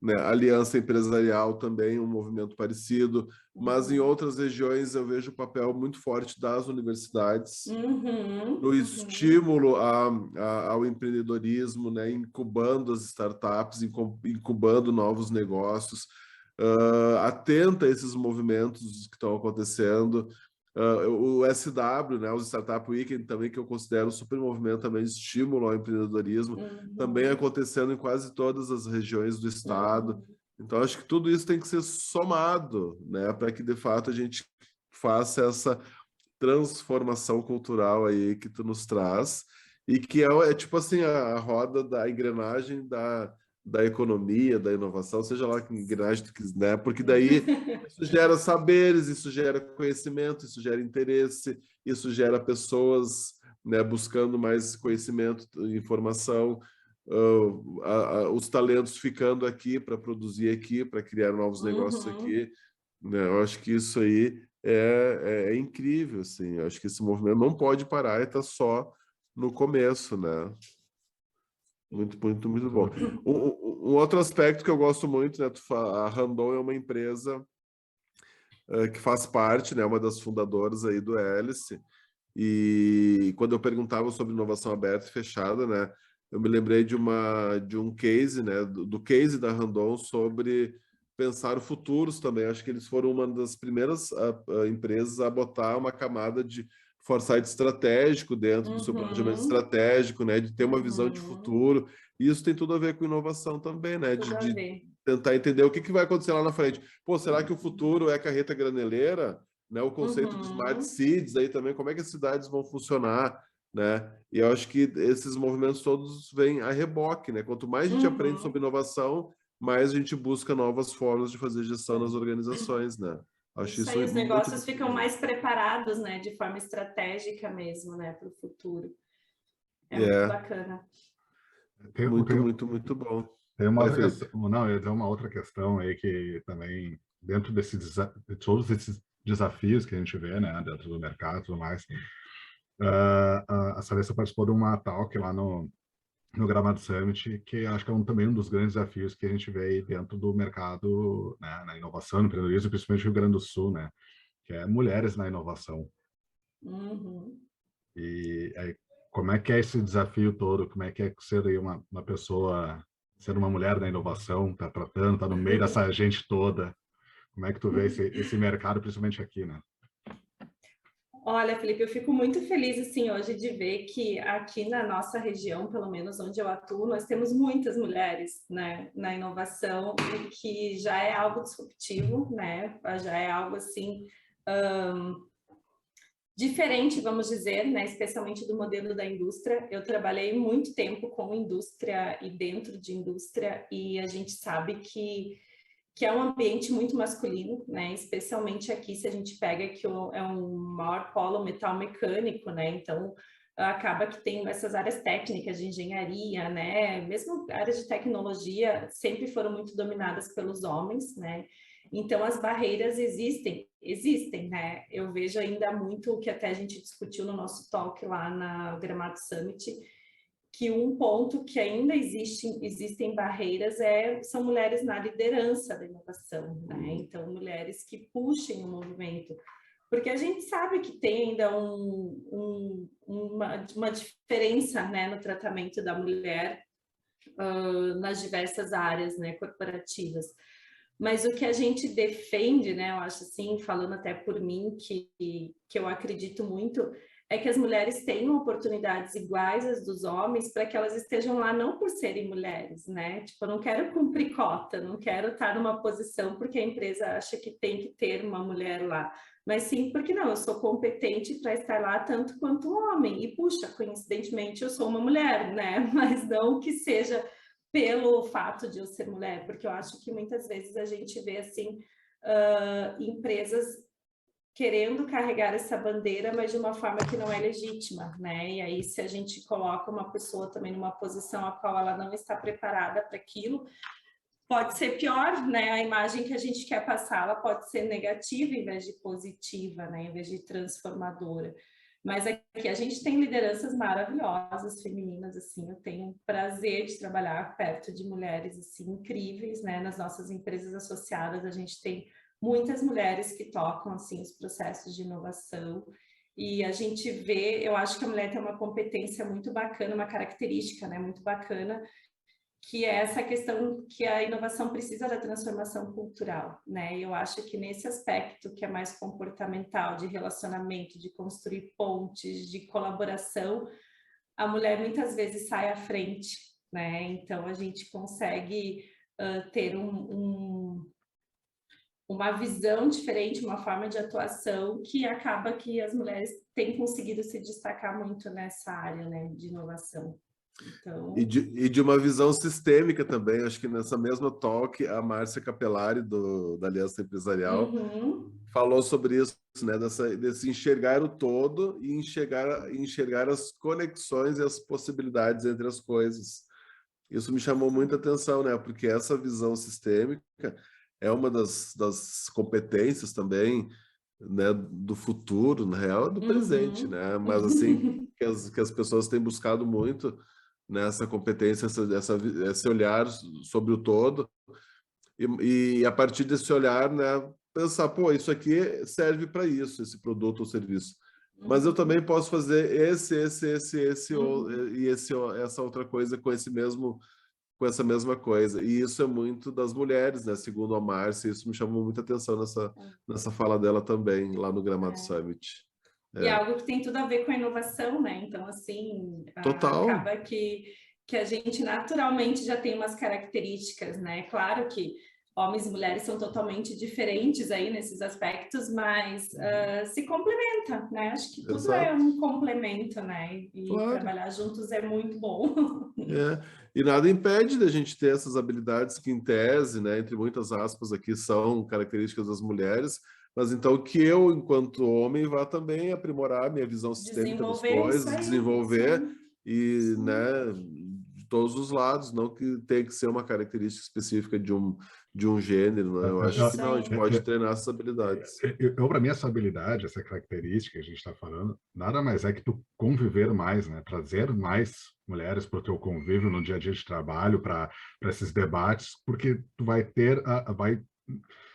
né? Aliança Empresarial também, um movimento parecido, mas em outras regiões eu vejo o papel muito forte das universidades no estímulo ao empreendedorismo, né? Incubando as startups, incubando novos negócios, atenta a esses movimentos que estão acontecendo. O SW, né, os Startup Weekend também, que eu considero um super movimento também de estímulo ao empreendedorismo, também acontecendo em quase todas as regiões do estado. Então, acho que tudo isso tem que ser somado, né, para que, de fato, a gente faça essa transformação cultural aí que tu nos traz, e que é tipo assim, a roda da engrenagem da economia, da inovação, seja lá que engrenagem tu quiser, né? Porque daí isso gera saberes, isso gera conhecimento, isso gera interesse, isso gera pessoas né, buscando mais conhecimento, informação, os talentos ficando aqui para produzir aqui, para criar novos negócios aqui, né? Eu acho que isso aí é incrível, assim. Eu acho que esse movimento não pode parar e está só no começo, né? Muito, muito, muito bom. Um outro aspecto que eu gosto muito, né? A Randon é uma empresa que faz parte, né? Uma das fundadoras aí do Hélice. E quando eu perguntava sobre inovação aberta e fechada, né? Eu me lembrei de um case, né? Do case da Randon sobre pensar o futuros também. Acho que eles foram uma das primeiras empresas a botar uma camada de foresight estratégico dentro do seu planejamento estratégico, né? De ter uma visão de futuro. E isso tem tudo a ver com inovação também, né? De tentar entender o que vai acontecer lá na frente. Pô, será que o futuro é carreta graneleira? Né? O conceito de smart cities aí também, como é que as cidades vão funcionar, né? E eu acho que esses movimentos todos vêm a reboque, né? Quanto mais a gente aprende sobre inovação, mais a gente busca novas formas de fazer gestão nas organizações, né? Acho isso aí, os muito, negócios muito ficam mais preparados, né? De forma estratégica mesmo, né? Para o futuro. Muito bacana. Muito bom. Tem uma outra questão, não, eu ia dizer uma outra questão aí que também, dentro de todos esses desafios que a gente vê, né, dentro do mercado e tudo mais, a Salessa participou de uma talk lá no Gramado Summit, que acho que é também um dos grandes desafios que a gente vê aí dentro do mercado, né, na inovação, no empreendedorismo, principalmente no Rio Grande do Sul, né, que é mulheres na inovação. E aí, como é que é esse desafio todo? Como é que é ser aí uma pessoa, ser uma mulher na inovação, tá tratando, tá no meio dessa gente toda? Como é que tu vê esse mercado, principalmente aqui, né? Olha, Felipe, eu fico muito feliz assim hoje de ver que aqui na nossa região, pelo menos onde eu atuo, nós temos muitas mulheres, né, na inovação, e que já é algo disruptivo, né? Já é algo assim diferente, vamos dizer, né, especialmente do modelo da indústria. Eu trabalhei muito tempo com indústria e dentro de indústria, e a gente sabe que é um ambiente muito masculino, né? Especialmente aqui, se a gente pega que é um maior polo metal mecânico, né? Então, acaba que tem essas áreas técnicas de engenharia, né? Mesmo áreas de tecnologia sempre foram muito dominadas pelos homens, né? Então, as barreiras existem, né? Eu vejo ainda muito o que até a gente discutiu no nosso talk lá na Gramado Summit, que um ponto que ainda existem barreiras são mulheres na liderança da inovação, né? Então, mulheres que puxem o movimento. Porque a gente sabe que tem ainda uma diferença, né, no tratamento da mulher nas diversas áreas, né, corporativas. Mas o que a gente defende, né, eu acho assim, falando até por mim, que eu acredito muito, é que as mulheres tenham oportunidades iguais às dos homens para que elas estejam lá não por serem mulheres, né? Tipo, eu não quero cumprir cota, não quero estar numa posição porque a empresa acha que tem que ter uma mulher lá, mas sim porque não, eu sou competente para estar lá tanto quanto um homem. E puxa, coincidentemente eu sou uma mulher, né? Mas não que seja pelo fato de eu ser mulher, porque eu acho que muitas vezes a gente vê assim empresas querendo carregar essa bandeira, mas de uma forma que não é legítima, né? E aí, se a gente coloca uma pessoa também numa posição a qual ela não está preparada para aquilo, pode ser pior, né? A imagem que a gente quer passar, ela pode ser negativa em vez de positiva, né? Em vez de transformadora. Mas aqui a gente tem lideranças maravilhosas, femininas, assim, eu tenho o prazer de trabalhar perto de mulheres, assim, incríveis, né? Nas nossas empresas associadas, a gente tem muitas mulheres que tocam, assim, os processos de inovação, e a gente vê, eu acho que a mulher tem uma competência muito bacana, uma característica, né, muito bacana, que é essa questão que a inovação precisa da transformação cultural, né, e eu acho que nesse aspecto que é mais comportamental, de relacionamento, de construir pontes, de colaboração, a mulher muitas vezes sai à frente, né, então a gente consegue ter uma visão diferente, uma forma de atuação que acaba que as mulheres têm conseguido se destacar muito nessa área, né, de inovação. Então... E de uma visão sistêmica também, acho que nessa mesma talk, a Márcia Capelari, da Aliança Empresarial, falou sobre isso, né? Desse enxergar o todo e enxergar as conexões e as possibilidades entre as coisas. Isso me chamou muita atenção, né? Porque essa visão sistêmica é uma das competências também, né, do futuro, na real, do presente, né? Mas assim que as pessoas têm buscado muito nessa competência, esse olhar sobre o todo e a partir desse olhar, né, pensar, pô, isso aqui serve para isso, esse produto ou serviço. Mas eu também posso fazer esse e essa outra coisa com essa mesma coisa. E isso é muito das mulheres, né? Segundo a Márcia, isso me chamou muita atenção nessa fala dela também, lá no Gramado Summit. E é algo que tem tudo a ver com a inovação, né? Então, assim, Total. acaba que a gente naturalmente já tem umas características, né? Claro que homens e mulheres são totalmente diferentes aí nesses aspectos, mas se complementa, né? Acho que tudo é um complemento, né? E trabalhar juntos é muito bom. E nada impede da gente ter essas habilidades que, em tese, né, entre muitas aspas aqui, são características das mulheres, mas então que eu, enquanto homem, vá também aprimorar minha visão sistêmica das coisas, desenvolver e, né, de todos os lados, não que tenha que ser uma característica específica de um gênero, né? Eu acho que não, a gente pode treinar essas habilidades. Para mim, essa habilidade, essa característica que a gente está falando, nada mais é que tu conviver mais, né? Trazer mais mulheres para o teu convívio no dia a dia de trabalho, para esses debates, porque tu vai ter,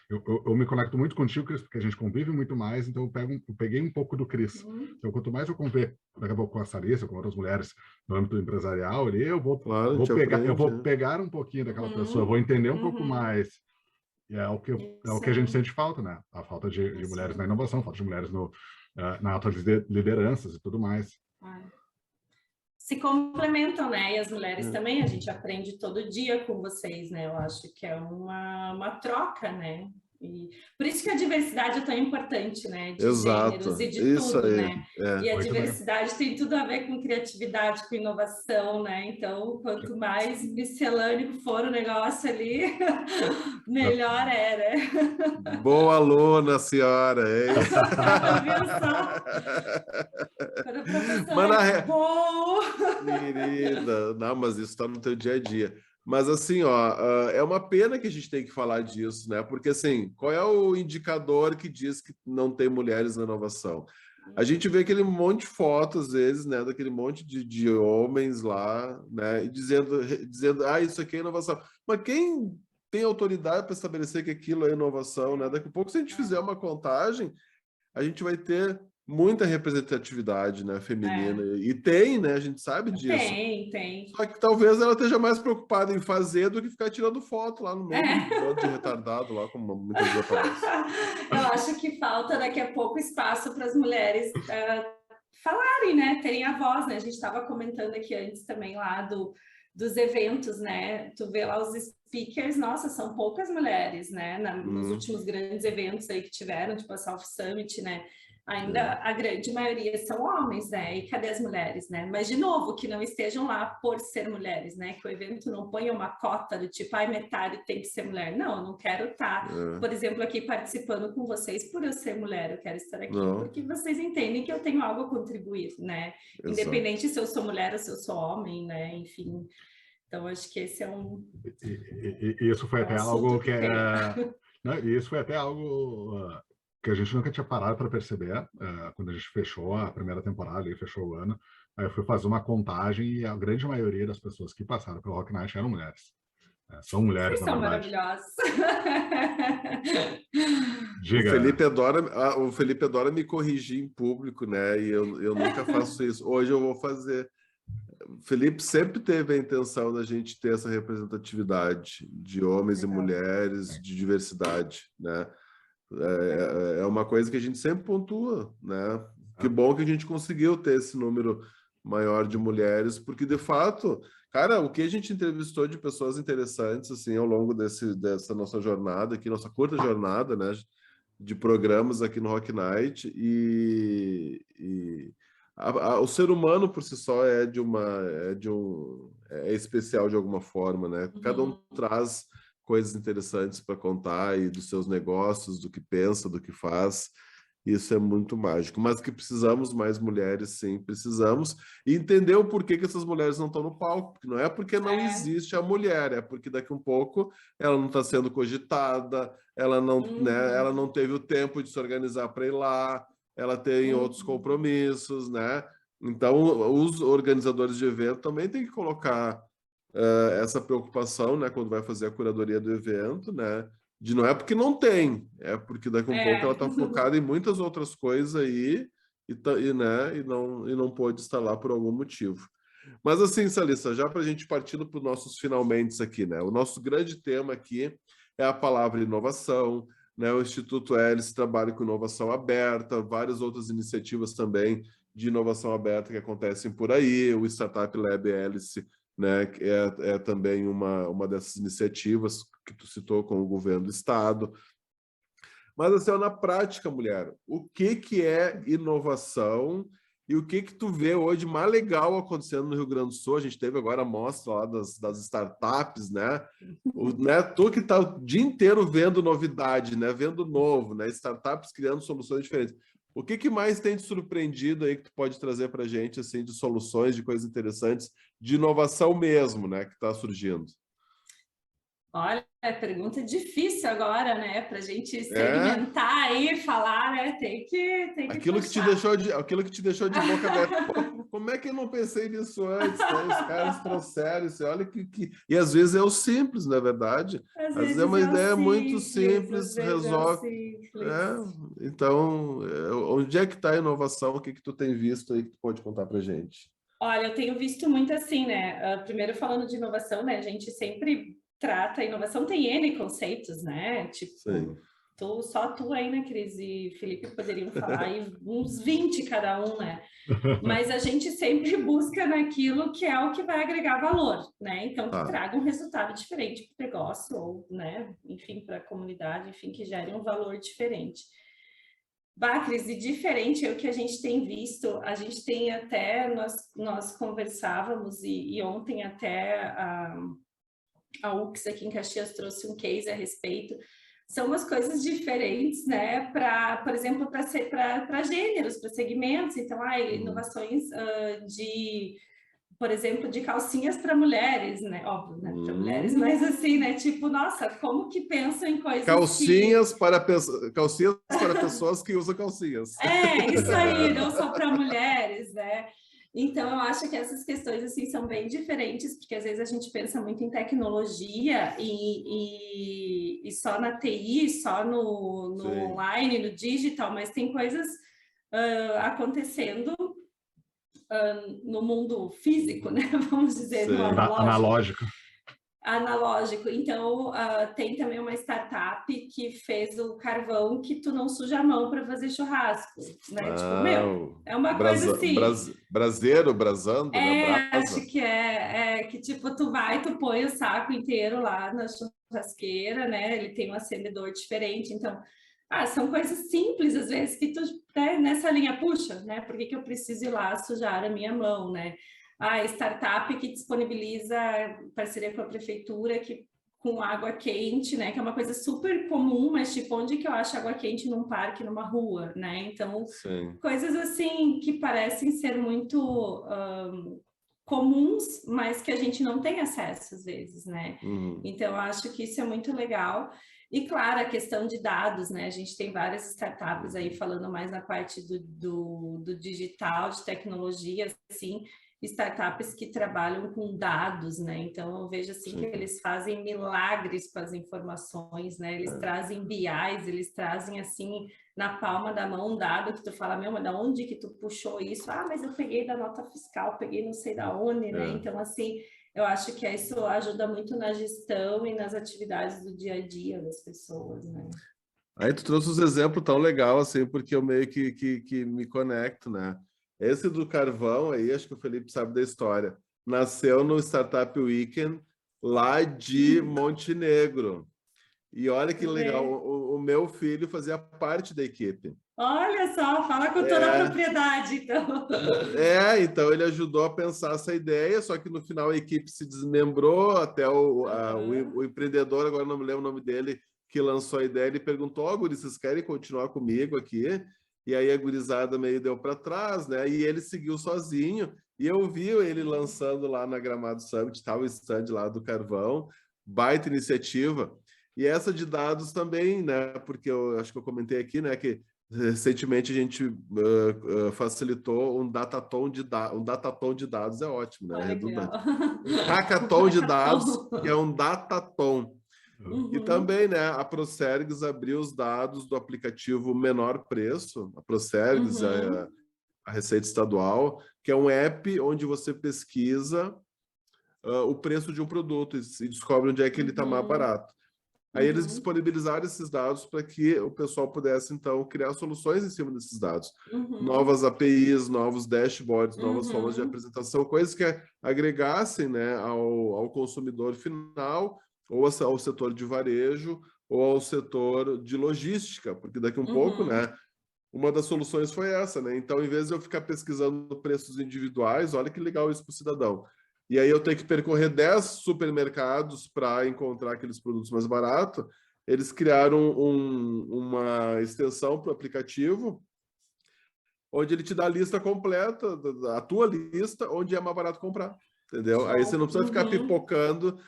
eu me conecto muito contigo, Cris, porque a gente convive muito mais, então eu peguei um pouco do Cris. Então, quanto mais eu conviver daqui a pouco com a Sarissa, com outras mulheres no âmbito empresarial, ali, eu vou pegar um pouquinho daquela pessoa, eu vou entender um pouco mais. E é o que a gente sente falta, né? A falta de mulheres na inovação, a falta de mulheres na alta lideranças e tudo mais. Se complementam, né? E as mulheres também, a gente aprende todo dia com vocês, né? Eu acho que é uma troca, né? E por isso que a diversidade é tão importante, né? De gêneros e de tudo, né? E a diversidade tem tudo a ver com criatividade, com inovação, né? Então, quanto mais miscelâneo for o negócio ali, melhor é, né? Boa aluna, senhora, é isso. Viu só? Quando a professora é bom. Querida, não, mas isso está no teu dia a dia. Mas assim, ó, é uma pena que a gente tem que falar disso, né? Porque assim, qual é o indicador que diz que não tem mulheres na inovação? A gente vê aquele monte de fotos, às vezes, né? Daquele monte de homens lá, né? E dizendo, isso aqui é inovação. Mas quem tem autoridade para estabelecer que aquilo é inovação, né? Daqui a pouco, se a gente fizer uma contagem, a gente vai ter muita representatividade, né, feminina. E tem, né? A gente sabe disso. Tem. Só que talvez ela esteja mais preocupada em fazer do que ficar tirando foto lá no meio do bando de retardado, lá, como muitas vezes aparece. Eu acho que falta daqui a pouco espaço para as mulheres falarem, né? Terem a voz, né? A gente estava comentando aqui antes também lá dos eventos, né? Tu vê lá os speakers, nossa, são poucas mulheres, né? Nos últimos grandes eventos aí que tiveram, tipo a South Summit, né? Ainda a grande maioria são homens, né? E cadê as mulheres, né? Mas, de novo, que não estejam lá por ser mulheres, né? Que o evento não ponha uma cota do tipo, metade tem que ser mulher. Não, eu não quero estar, por exemplo, aqui participando com vocês por eu ser mulher. Eu quero estar aqui porque vocês entendem que eu tenho algo a contribuir, né? Exato. Independente se eu sou mulher ou se eu sou homem, né? Enfim. Então, acho que esse é um... Isso foi até algo que isso foi até algo... que a gente nunca tinha parado para perceber, quando a gente fechou a primeira temporada e fechou o ano. Aí eu fui fazer uma contagem e a grande maioria das pessoas que passaram pelo Rock Night eram mulheres. São mulheres, na verdade. São maravilhosas. Diga. O Felipe adora me corrigir em público, né? E eu nunca faço isso. Hoje eu vou fazer. O Felipe sempre teve a intenção da gente ter essa representatividade de homens e mulheres, de diversidade, né? É uma coisa que a gente sempre pontua, né? Que bom que a gente conseguiu ter esse número maior de mulheres, porque de fato, cara, o que a gente entrevistou de pessoas interessantes assim ao longo dessa nossa jornada aqui, nossa curta jornada, né, de programas aqui no Rock Night, o ser humano por si só é especial de alguma forma, né? Cada um traz coisas interessantes para contar e dos seus negócios, do que pensa, do que faz. Isso é muito mágico. Mas que precisamos mais mulheres, sim, precisamos. E entender o porquê que essas mulheres não estão no palco. Porque não é porque não existe a mulher, é porque daqui um pouco ela não está sendo cogitada, ela não, né, ela não teve o tempo de se organizar para ir lá, ela tem outros compromissos, né? Então, os organizadores de evento também têm que colocar essa preocupação, né, quando vai fazer a curadoria do evento, né? De não é porque não tem, é porque daqui a um pouco ela está focada em muitas outras coisas aí né, e não pôde estar lá por algum motivo. Mas assim, Salissa, já para a gente partindo para os nossos finalmente aqui, né? O nosso grande tema aqui é a palavra inovação, né? O Instituto Hélice trabalha com inovação aberta, várias outras iniciativas também de inovação aberta que acontecem por aí, o Startup Lab Hélice, né, é também uma dessas iniciativas que tu citou com o governo do estado. Mas, assim, na prática, mulher, o que é inovação e o que tu vê hoje mais legal acontecendo no Rio Grande do Sul? A gente teve agora a mostra lá das startups, né? Né? Tu que está o dia inteiro vendo novidade, né? Vendo novo, né? Startups criando soluções diferentes. O que mais tem te surpreendido aí que tu pode trazer para a gente, assim, de soluções, de coisas interessantes, de inovação mesmo, né, que está surgindo? Olha, pergunta difícil agora, né, para a gente segmentar aí e falar, né, tem que aquilo que te deixou de boca aberta. Pô, como é que eu não pensei nisso antes, né? Os caras trouxeram isso, olha que... E às vezes é o simples, na verdade. Às vezes é uma ideia muito simples, resolve. Então, onde é que está a inovação? O que tu tem visto aí que tu pode contar para gente? Olha, eu tenho visto muito assim, né? Primeiro falando de inovação, né? A gente sempre trata a inovação, tem N conceitos, né? Tipo, só tu aí, né, Cris e Felipe poderiam falar aí uns 20 cada um, né? Mas a gente sempre busca naquilo que é o que vai agregar valor, né? Então, que traga um resultado diferente para o negócio, ou, né, enfim, para a comunidade, enfim, que gere um valor diferente. Cris, e diferente é o que a gente tem visto, a gente tem até, nós conversávamos, e ontem até a UX aqui em Caxias trouxe um case a respeito. São umas coisas diferentes, né? Por exemplo, para gêneros, para segmentos. Então, inovações por exemplo, de calcinhas para mulheres, né? Óbvio, né? Para mulheres, mas assim, né? Tipo, nossa, como que pensam em coisas calcinhas para pessoas que usam calcinhas. Isso aí, não só para mulheres, né? Então, eu acho que essas questões, assim, são bem diferentes, porque às vezes a gente pensa muito em tecnologia e só na TI, só no online, no digital, mas tem coisas acontecendo no mundo físico, né? Vamos dizer, no analógico. Então, tem também uma startup que fez o carvão que tu não suja a mão para fazer churrasco, né? Tipo, é uma coisa assim... brasando, né? Acho que que tipo, tu põe o saco inteiro lá na churrasqueira, né? Ele tem um acendedor diferente, então... são coisas simples, às vezes, que tu, né, nessa linha, puxa, né? Por que eu preciso ir lá sujar a minha mão, né? Startup que disponibiliza parceria com a prefeitura com água quente, né? Que é uma coisa super comum, mas tipo, onde que eu acho água quente num parque, numa rua, né? Então, coisas assim que parecem ser muito comuns, mas que a gente não tem acesso às vezes, né? Então, eu acho que isso é muito legal. E, claro, a questão de dados, né? A gente tem várias startups aí falando mais na parte do digital, de tecnologia, assim, startups que trabalham com dados, né? Então, eu vejo assim que eles fazem milagres com as informações, né? Eles trazem BIs, eles trazem, assim, na palma da mão um dado que tu fala, mas da onde que tu puxou isso? Mas eu peguei da nota fiscal, peguei não sei da onde, né? Então, assim... Eu acho que isso ajuda muito na gestão e nas atividades do dia a dia das pessoas, né? Aí tu trouxe uns exemplos tão legal, assim, porque eu meio que me conecto, né? Esse do carvão aí, acho que o Felipe sabe da história. Nasceu no Startup Weekend, lá de Montenegro. E olha que legal, o meu filho fazia parte da equipe. Olha só, fala com toda a propriedade, então. Então ele ajudou a pensar essa ideia, só que no final a equipe se desmembrou, até o empreendedor, agora não me lembro o nome dele, que lançou a ideia, ele perguntou, guris, vocês querem continuar comigo aqui? e aí a gurizada meio deu para trás, né? E ele seguiu sozinho, e eu vi ele lançando lá na Gramado Summit, tal o stand lá do Carvão, baita iniciativa. E essa de dados também, né? Porque eu acho que eu comentei aqui, né? Que recentemente a gente facilitou um datatom de dados, é ótimo, né? Ah, legal. Um hackathon de dados, que é um datatom. E Uhum. também, né, a Procergs abriu os dados do aplicativo Menor Preço, a Procergs, a Receita Estadual, que é um app onde você pesquisa o preço de um produto e descobre onde é que ele está mais barato. Aí eles disponibilizaram esses dados para que o pessoal pudesse, então, criar soluções em cima desses dados. Novas APIs, novos dashboards, novas formas de apresentação, coisas que agregassem, né, ao consumidor final, ou ao setor de varejo, ou ao setor de logística, porque daqui um pouco, né, uma das soluções foi essa, né? Então, em vez de eu ficar pesquisando preços individuais, olha que legal isso para o cidadão. E aí eu tenho que percorrer 10 supermercados para encontrar aqueles produtos mais baratos. Eles criaram uma extensão para o aplicativo, onde ele te dá a lista completa, a tua lista, onde é mais barato comprar, entendeu? Aí você não precisa ficar pipocando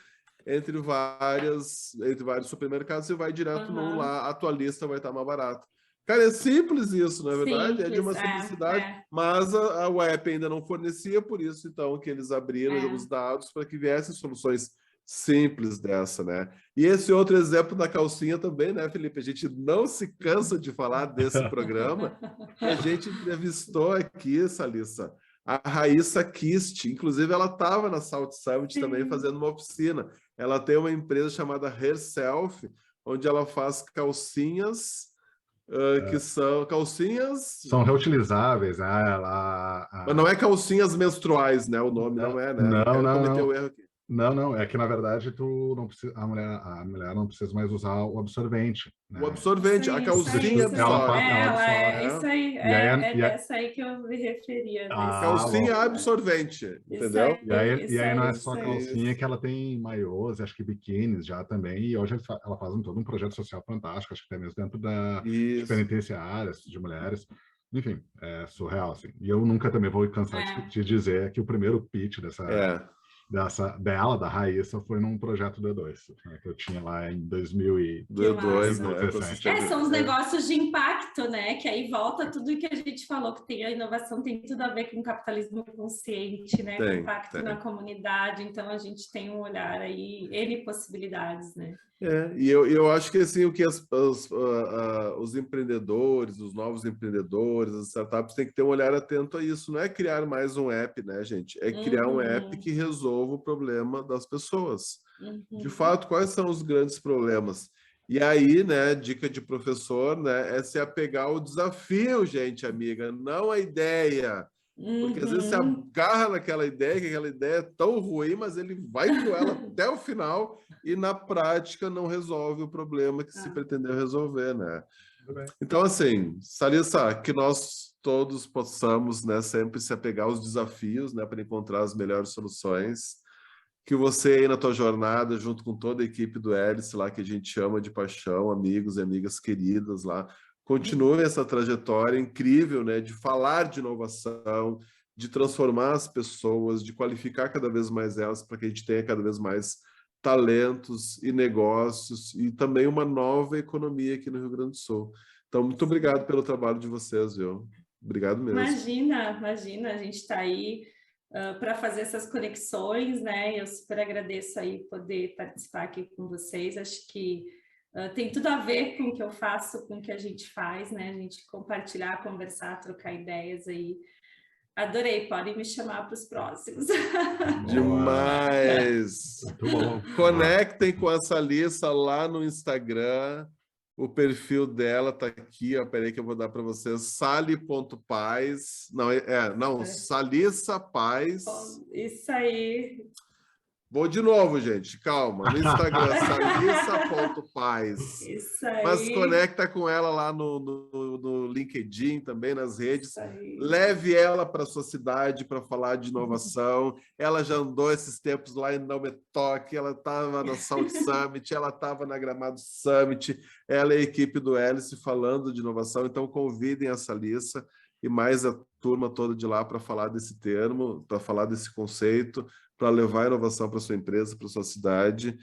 entre vários supermercados, você vai direto num lá, a tua lista vai estar mais barata. Cara, é simples isso, não é verdade? Simples, é de uma simplicidade, mas a web ainda não fornecia, por isso, então, que eles abriram os dados para que viessem soluções simples dessa, né? E esse outro exemplo da calcinha também, né, Felipe? A gente não se cansa de falar desse programa. A gente entrevistou aqui, Salissa, a Raíssa Kist, inclusive ela estava na South Summit também fazendo uma oficina. Ela tem uma empresa chamada Herself, onde ela faz calcinhas que são calcinhas... São reutilizáveis, né? Mas não é calcinhas menstruais, né? O nome não é, né? Não quero cometer o erro aqui. Não, é que na verdade tu não precisa, a mulher não precisa mais usar o absorvente, né? O absorvente, a calcinha absorve. Isso aí, é dessa aí que eu me referia. Calcinha absorvente, entendeu? E aí não é só calcinha, que ela tem maiôs, acho que biquínis já também, e hoje ela faz todo um projeto social fantástico, acho que até mesmo dentro de penitenciárias de mulheres. Enfim, é surreal, assim. E eu nunca também vou cansar de dizer que o primeiro pitch dela, da Raíssa, foi num projeto do E2, né, que eu tinha lá em 2002, né? São os negócios de impacto, né? Que aí volta tudo que a gente falou, que tem a inovação, tem tudo a ver com o capitalismo consciente, né? Com impacto na comunidade. Então, a gente tem um olhar aí, N possibilidades, né? E eu acho que assim, o que os empreendedores, os novos empreendedores, as startups têm que ter um olhar atento a isso. Não é criar mais um app, né, gente? É criar um app que resolva o problema das pessoas. De fato, quais são os grandes problemas? E aí, né, dica de professor, né, é se apegar ao desafio, gente, amiga, não a ideia. Porque às vezes você agarra naquela ideia, que aquela ideia é tão ruim, mas ele vai com ela até o final e na prática não resolve o problema que se pretendeu resolver, né? Então, assim, Salissa, que nós todos possamos, né, sempre se apegar aos desafios, né, para encontrar as melhores soluções. Que você aí na tua jornada, junto com toda a equipe do Hélice lá, que a gente ama de paixão, amigos e amigas queridas lá, continue essa trajetória incrível, né, de falar de inovação, de transformar as pessoas, de qualificar cada vez mais elas para que a gente tenha cada vez mais talentos e negócios e também uma nova economia aqui no Rio Grande do Sul. Então, muito obrigado pelo trabalho de vocês, viu? Obrigado mesmo. Imagina, a gente está aí para fazer essas conexões, né? Eu super agradeço aí poder participar aqui com vocês. Acho que tem tudo a ver com o que eu faço, com o que a gente faz, né? A gente compartilhar, conversar, trocar ideias aí. Adorei, podem me chamar para os próximos. Demais! Muito bom. Conectem com a Salissa lá no Instagram. O perfil dela tá aqui, ó. Peraí que eu vou dar para vocês. Sali.paz. Não, Salissa Paz. Isso aí. Vou de novo, gente, calma. No Instagram, salissa.paz. Isso aí. Mas conecta com ela lá no LinkedIn, também nas redes. Isso aí. Leve ela para a sua cidade para falar de inovação. Ela já andou esses tempos lá em Não Me Toque, ela estava na Salt Summit, ela estava na Gramado Summit, ela é a equipe do Hélice falando de inovação, então convidem a Salissa e mais a turma toda de lá para falar desse termo, para falar desse conceito, para levar a inovação para sua empresa, para sua cidade.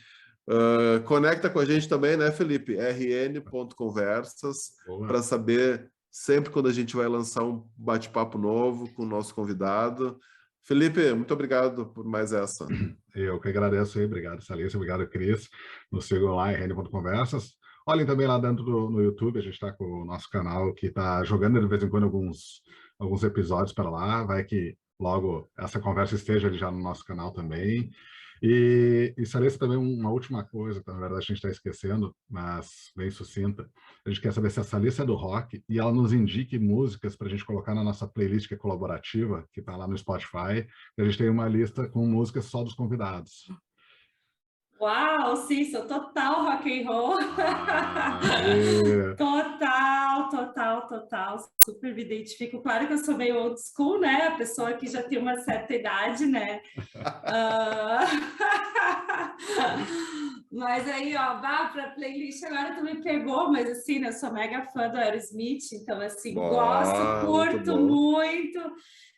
Conecta com a gente também, né, Felipe? rn.conversas, para saber sempre quando a gente vai lançar um bate-papo novo com o nosso convidado. Felipe, muito obrigado por mais essa. Eu que agradeço aí, obrigado, Salissa, obrigado, Cris. Nos sigam lá, rn.conversas. Olhem também lá dentro no YouTube, a gente está com o nosso canal que está jogando de vez em quando alguns episódios para lá, vai que logo essa conversa esteja ali já no nosso canal também. E Salissa, também uma última coisa, na verdade a gente está esquecendo, mas bem sucinta. A gente quer saber se a Salissa é do rock e ela nos indique músicas para a gente colocar na nossa playlist que é colaborativa, que está lá no Spotify. A gente tem uma lista com músicas só dos convidados. Uau, sim, sou total rock and roll. Total. Super me identifico. Claro que eu sou meio old school, né? A pessoa que já tem uma certa idade, né? Mas aí, ó, vá para a playlist, agora tu me pegou, mas assim, né, eu sou mega fã do Aerosmith, então assim, gosto, curto muito.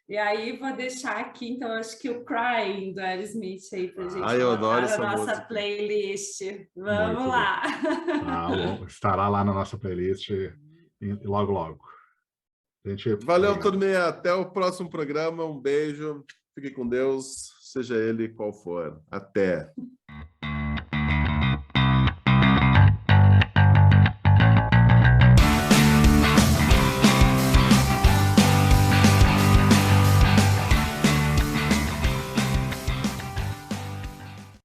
E aí vou deixar aqui, então acho que o Crying do Aerosmith aí pra gente eu adoro botar essa na nossa música. Playlist. Vamos Muito lá. Bom. Estará lá na nossa playlist logo. Valeu, turminha. Até o próximo programa. Um beijo. Fique com Deus, seja ele qual for. Até.